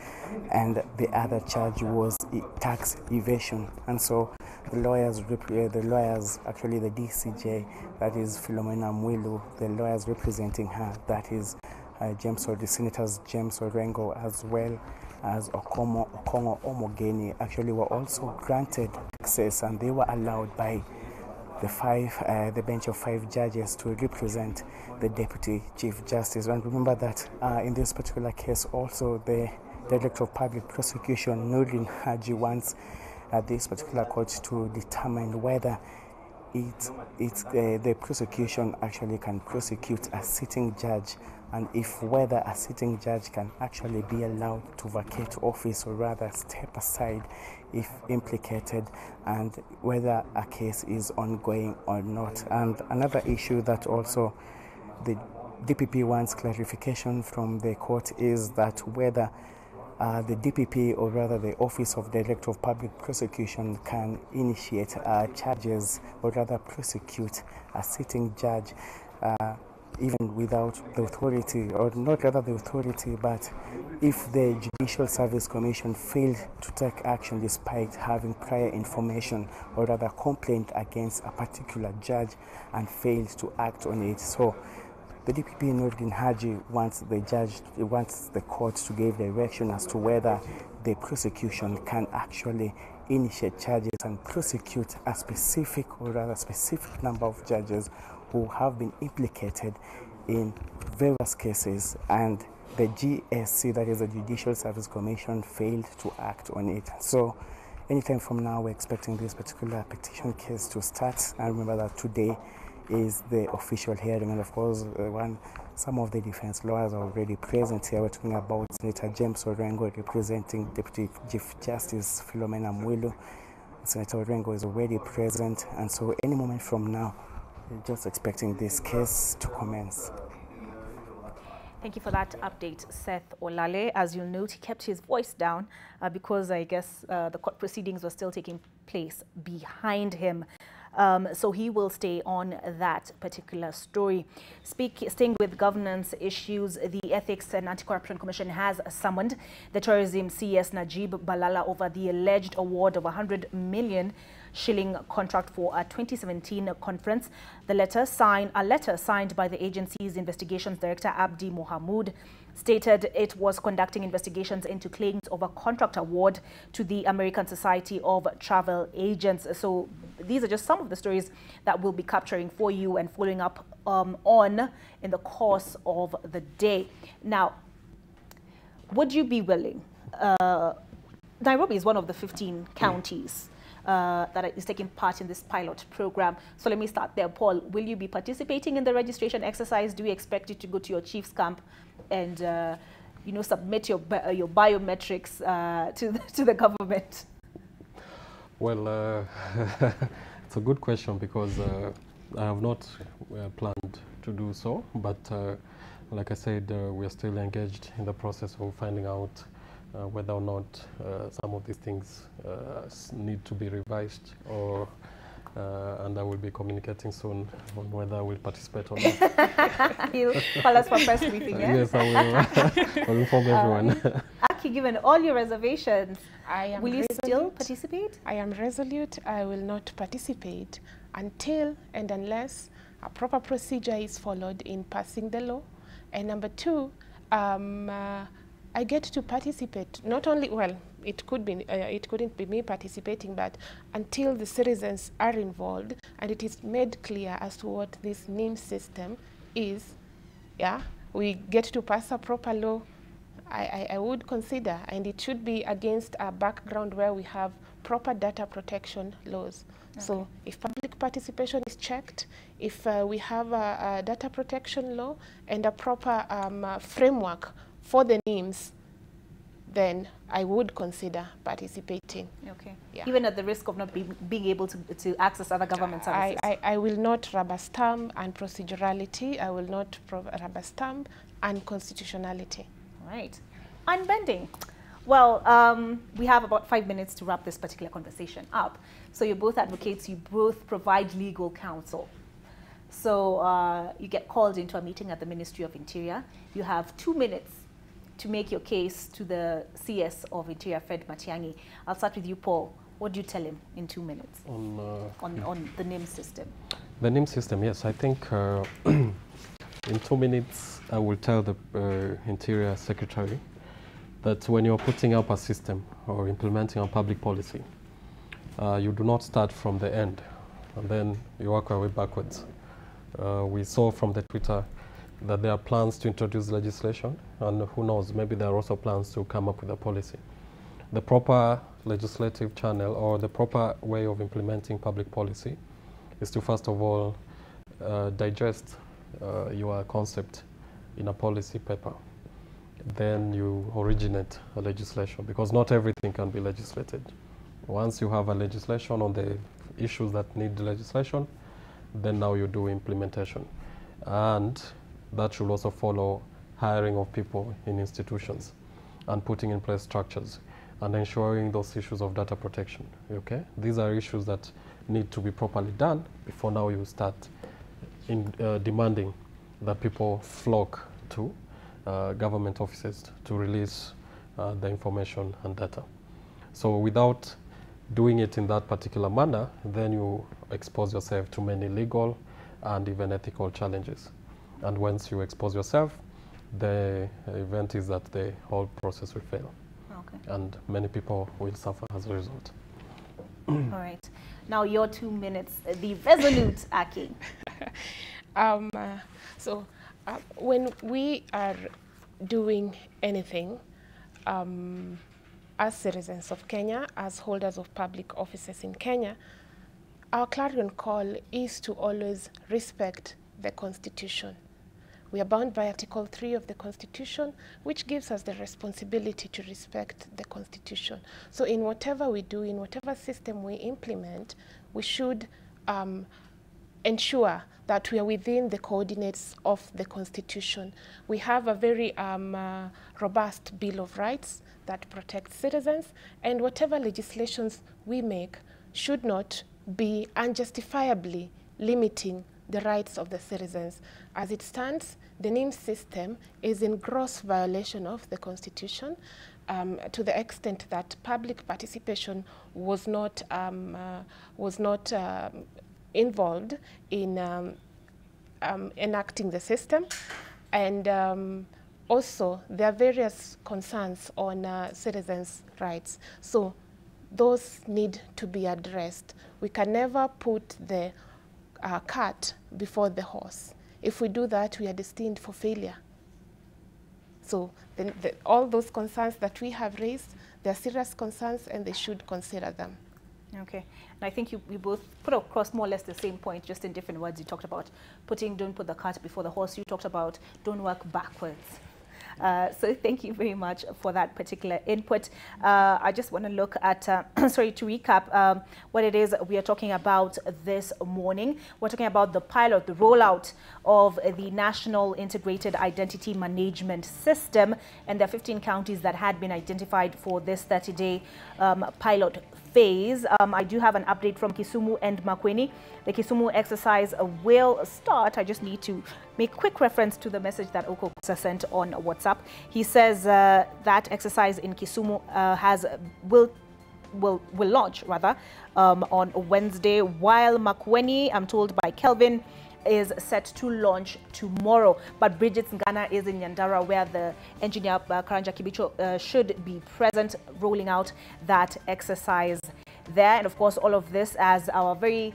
and the other charge was tax evasion. And so the lawyers, actually the DCJ, that is Philomena Mwilu, the lawyers representing her, that is the Senators James Orengo, as well as Okongo Omogeni, actually were also granted access, and they were allowed by the bench of 5 judges to represent the Deputy Chief Justice. And remember that in this particular case, also the Director of Public Prosecution, Nurdin Haji, wants this particular court to determine whether the prosecution actually can prosecute a sitting judge, and if whether a sitting judge can actually be allowed to vacate office or rather step aside if implicated, and whether a case is ongoing or not. And another issue that also the DPP wants clarification from the court is that whether the DPP, or rather the Office of Director of Public Prosecution, can initiate charges or rather prosecute a sitting judge even without the authority, or not rather the authority, but if the Judicial Service Commission failed to take action despite having prior information or rather complaint against a particular judge and failed to act on it. So the DPP Nurdin Haji wants the court to give direction as to whether the prosecution can actually initiate charges and prosecute a specific or rather specific number of judges who have been implicated in various cases, and the GSC, that is the Judicial Service Commission, failed to act on it. So anytime from now, we're expecting this particular petition case to start. And remember that today is the official hearing, and of course some of the defense lawyers are already present here. We're talking about Senator James Orengo representing Deputy Chief Justice Philomena Mwilu. Senator Orengo is already present, and so any moment from now we're just expecting this case to commence. Thank you for that update, Seth Olale. As you'll note, he kept his voice down because I guess the court proceedings were still taking place behind him. So he will stay on that particular story. Staying with governance issues, the Ethics and Anti-Corruption Commission has summoned the tourism CS Najib Balala over the alleged award of 100 million shilling contract for a 2017 conference. A letter signed by the agency's investigations director Abdi Mohamud stated it was conducting investigations into claims of a contract award to the American Society of Travel Agents. So these are just some of the stories that we'll be capturing for you and following up on in the course of the day. Now, would you be willing? Nairobi is one of the 15 counties that is taking part in this pilot program. So let me start there. Paul, will you be participating in the registration exercise? Do we expect you to go to your chief's camp and submit your biometrics to the government? Well, it's a good question because I have not planned to do so, but like I said, we are still engaged in the process of finding out whether or not some of these things need to be revised, or and I will be communicating soon on whether I will participate or not. You'll call us for press briefing, yes? Yes, I will. I'll inform everyone. Aki, given all your reservations, will you still participate? I am resolute. I will not participate until and unless a proper procedure is followed in passing the law. And number two, I get to participate, not only, well, it couldn't be me participating, but until the citizens are involved and it is made clear as to what this NIIMS system is, yeah, we get to pass a proper law, I would consider, and it should be against a background where we have proper data protection laws. Okay. So if public participation is checked, if we have a data protection law and a proper framework for the NIIMS, then I would consider participating. Okay. Yeah. Even at the risk of not being able to access other government services? I will not rubber stamp and procedurality. I will not rubber stamp and constitutionality. Right. Unbending. Well, we have about 5 minutes to wrap this particular conversation up. So you're both advocates. You both provide legal counsel. So you get called into a meeting at the Ministry of Interior. You have 2 minutes to make your case to the CS of Interior, Fred Matiang'i. I'll start with you, Paul. What do you tell him in 2 minutes on the NIIMS system? The NIIMS system, yes. I think in 2 minutes, I will tell the Interior Secretary that when you're putting up a system or implementing a public policy, you do not start from the end. and then you work your way backwards. We saw from the Twitter that there are plans to introduce legislation, and who knows, maybe there are also plans to come up with a policy. The proper legislative channel or the proper way of implementing public policy is to first of all digest your concept in a policy paper. Then you originate a legislation, because not everything can be legislated. Once you have a legislation on the issues that need legislation, then now you do implementation. And that should also follow hiring of people in institutions and putting in place structures and ensuring those issues of data protection. Okay? These are issues that need to be properly done before now you start demanding that people flock to government offices to release the information and data. So without doing it in that particular manner, then you expose yourself to many legal and even ethical challenges. And once you expose yourself, the event is that the whole process will fail. Okay. And many people will suffer as a result. All right. Now your 2 minutes, the resolute Aki. When we are doing anything, as citizens of Kenya, as holders of public offices in Kenya, our clarion call is to always respect the Constitution. We are bound by Article 3 of the Constitution, which gives us the responsibility to respect the Constitution. So in whatever we do, in whatever system we implement, we should ensure that we are within the coordinates of the Constitution. We have a very robust Bill of Rights that protects citizens, and whatever legislations we make should not be unjustifiably limiting the rights of the citizens. As it stands, the NIIMS system is in gross violation of the Constitution to the extent that public participation was not involved in enacting the system. And also, there are various concerns on citizens' rights. So those need to be addressed. We can never put the cart before the horse. If we do that, we are destined for failure. So all those concerns that we have raised, they are serious concerns and they should consider them. Okay, and I think you both put across more or less the same point, just in different words. You talked about don't put the cart before the horse. You talked about don't work backwards. So thank you very much for that particular input. I just want to look at, sorry, to recap what it is we are talking about this morning. We're talking about the pilot, the rollout of the National Integrated Identity Management System, and there are 15 counties that had been identified for this 30-day pilot phase. I do have an update from Kisumu and Makueni. The Kisumu exercise will start. I just need to make quick reference to the message that Oko sent on WhatsApp. He says that exercise in Kisumu will launch rather on Wednesday, while Makueni, I'm told by Kelvin, is set to launch tomorrow. But Bridget Ngana is in Nyandara, where the engineer Karanja Kibicho should be present, rolling out that exercise there. And of course, all of this as our very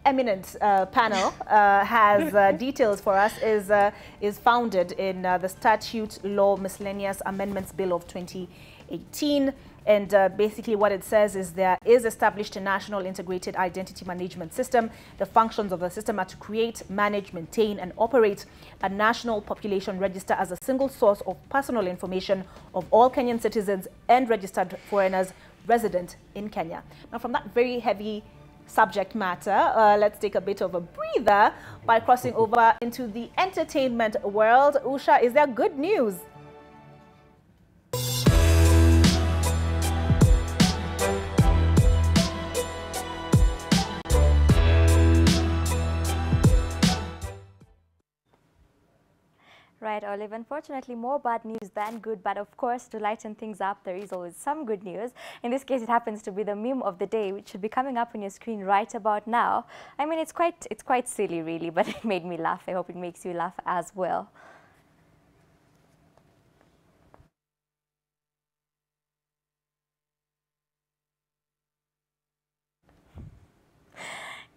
eminent panel has details for us is founded in the Statute Law Miscellaneous Amendments Bill of 2018. And basically what it says is there is established a national integrated identity management system. The functions of the system are to create, manage, maintain, and operate a national population register as a single source of personal information of all Kenyan citizens and registered foreigners resident in Kenya. Now, from that very heavy subject matter, let's take a bit of a breather by crossing over into the entertainment world. Usha, is there good news? Right, Olive. Unfortunately, more bad news than good, but of course, to lighten things up, there is always some good news. In this case, it happens to be the meme of the day, which should be coming up on your screen right about now. I mean, it's quite silly, really, but it made me laugh. I hope it makes you laugh as well.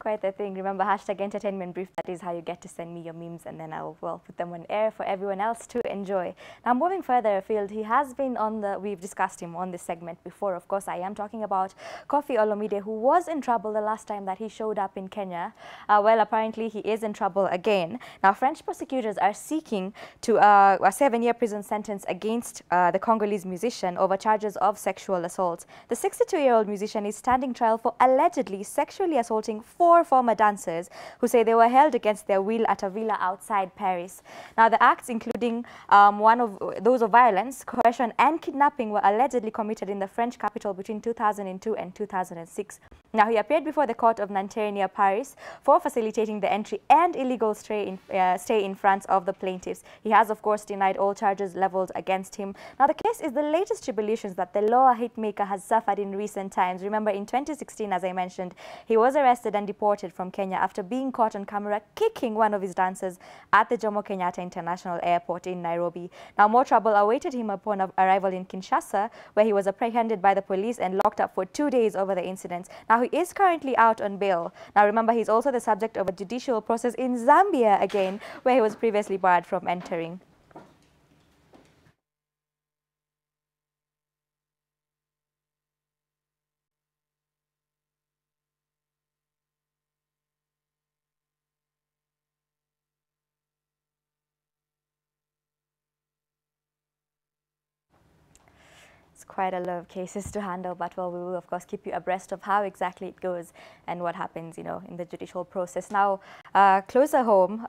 Quite a thing. Remember, hashtag entertainment brief. That is how you get to send me your memes, and then I'll put them on air for everyone else to enjoy. Now, moving further afield, he has been on the. We've discussed him on this segment before. Of course, I am talking about Kofi Olomide, who was in trouble the last time that he showed up in Kenya. Well, apparently he is in trouble again. Now, French prosecutors are seeking to a 7-year prison sentence against the Congolese musician over charges of sexual assault. The 62-year-old musician is standing trial for allegedly sexually assaulting 4 former dancers who say they were held against their will at a villa outside Paris. Now, the acts, including one of those of violence, coercion and kidnapping, were allegedly committed in the French capital between 2002 and 2006. Now, he appeared before the court of Nanterre near Paris for facilitating the entry and illegal stay in France of the plaintiffs. He has, of course, denied all charges leveled against him. Now, the case is the latest tribulations that the Loa hitmaker has suffered in recent times. Remember, in 2016, as I mentioned, he was arrested and deported from Kenya after being caught on camera kicking one of his dancers at the Jomo Kenyatta International Airport in Nairobi. Now, more trouble awaited him upon arrival in Kinshasa, where he was apprehended by the police and locked up for 2 days over the incidents. Now, he is currently out on bail. Now, remember, he's also the subject of a judicial process in Zambia again, where he was previously barred from entering. Quite a lot of cases to handle, but well, we will of course keep you abreast of how exactly it goes and what happens, in the judicial process. Now, closer home,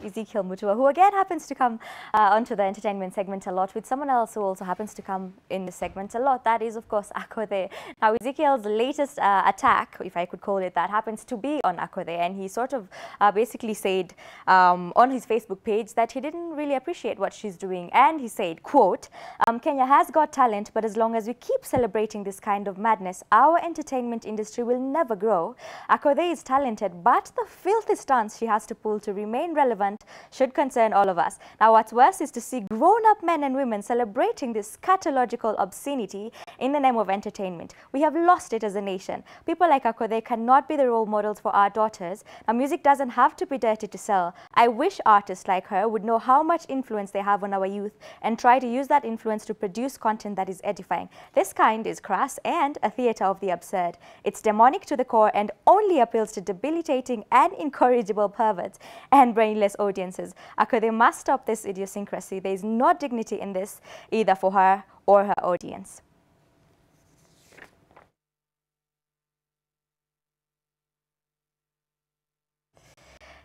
Ezekiel Mutua, who again happens to come onto the entertainment segment a lot, with someone else who also happens to come in the segment a lot. That is, of course, Akode. Now, Ezekiel's latest attack, if I could call it that, happens to be on Akode, and he sort of basically said on his Facebook page that he didn't really appreciate what she's doing, and he said, quote, Kenya has got talent, but as long as we keep celebrating this kind of madness, our entertainment industry will never grow. Akode is talented, but the filthy stunts she has to pull to remain relevant should concern all of us. Now, what's worse is to see grown-up men and women celebrating this scatological obscenity in the name of entertainment. We have lost it as a nation. People like Akode cannot be the role models for our daughters. Now, music doesn't have to be dirty to sell. I wish artists like her would know how much influence they have on our youth and try to use that influence to produce content that is edifying. This kind is crass and a theatre of the absurd. It's demonic to the core and only appeals to debilitating and incorrigible perverts and brainless audiences. Akode must stop this idiosyncrasy. There is no dignity in this, either for her or her audience.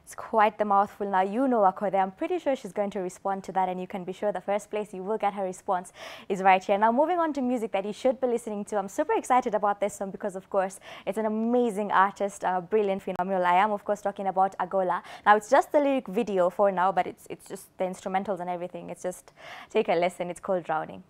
It's quite the mouthful. Now, you know Akode. I'm pretty sure she's going to respond to that, and you can be sure the first place you will get her response is right here. Now, moving on to music that you should be listening to. I'm super excited about this song because, of course, it's an amazing artist, brilliant, phenomenal. I am, of course, talking about Agola. Now, it's just the lyric video for now, but it's just the instrumentals and everything. It's just, take a listen. It's called Drowning.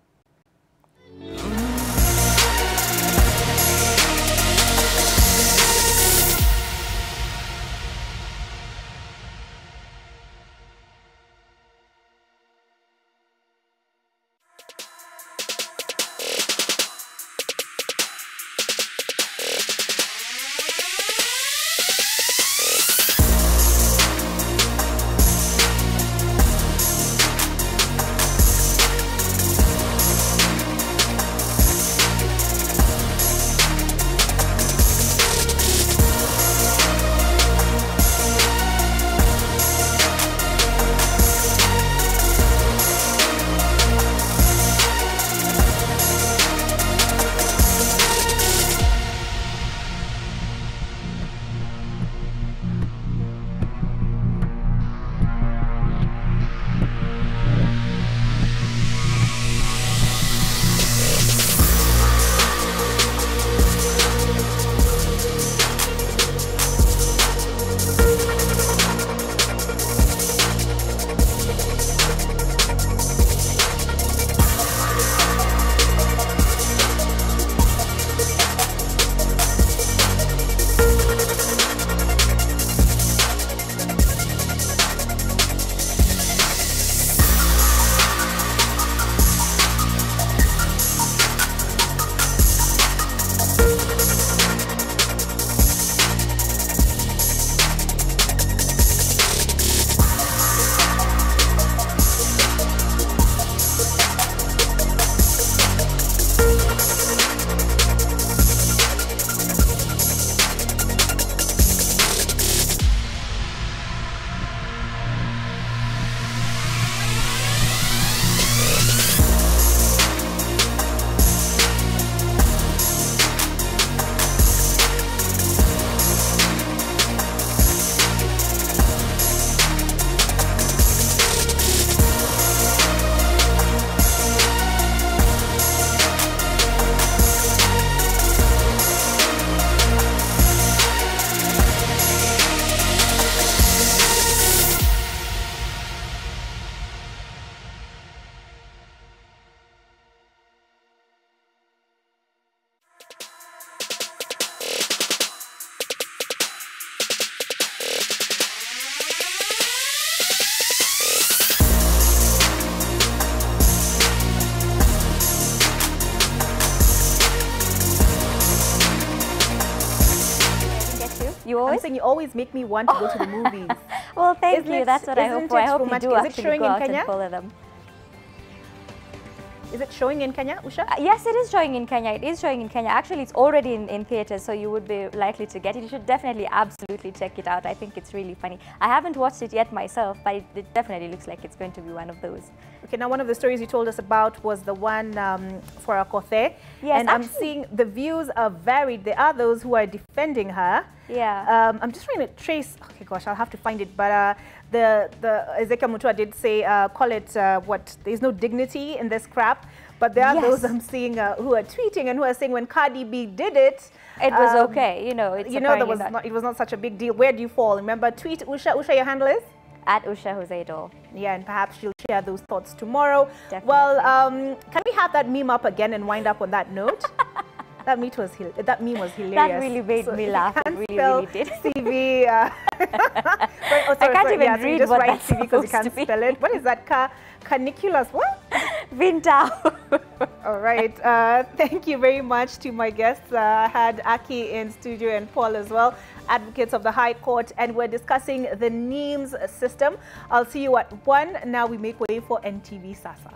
voice. I'm saying you always make me want to go to the movies. Well, thank you. That's what I hope for. I hope you do Is it actually showing go in out Kenya? and follow them. Is it showing in Kenya, Usha? Yes, it is showing in Kenya. It is showing in Kenya. Actually, it's already in theaters, so you would be likely to get it. You should definitely, absolutely check it out. I think it's really funny. I haven't watched it yet myself, but it definitely looks like it's going to be one of those. Okay, now one of the stories you told us about was the one for Akothe. Yes, and I'm seeing the views are varied. There are those who are defending her. Yeah. I'm just trying to trace. Okay, gosh, I'll have to find it. But the Ezekiel Mutua did say, call it what? There's no dignity in this crap. But there are those I'm seeing who are tweeting and who are saying when Cardi B did it, it was okay. You know, it's it was not such a big deal. Where do you fall? Remember, tweet Usha. Usha, your handle is at Usha Josedo. Yeah, and perhaps she'll share those thoughts tomorrow. Definitely. Well, can we have that meme up again and wind up on that note? That meme was hilarious. That really made me laugh. It really did. CV. I can't even read just what write that's CV because you supposed can't to be. spell it. What is that? Caniculus. What? Vintao. All right. Thank you very much to my guests. I had Aki in studio and Paul as well, advocates of the High Court, and we're discussing the NIIMS system. I'll see you at 1. Now we make way for NTV Sasa.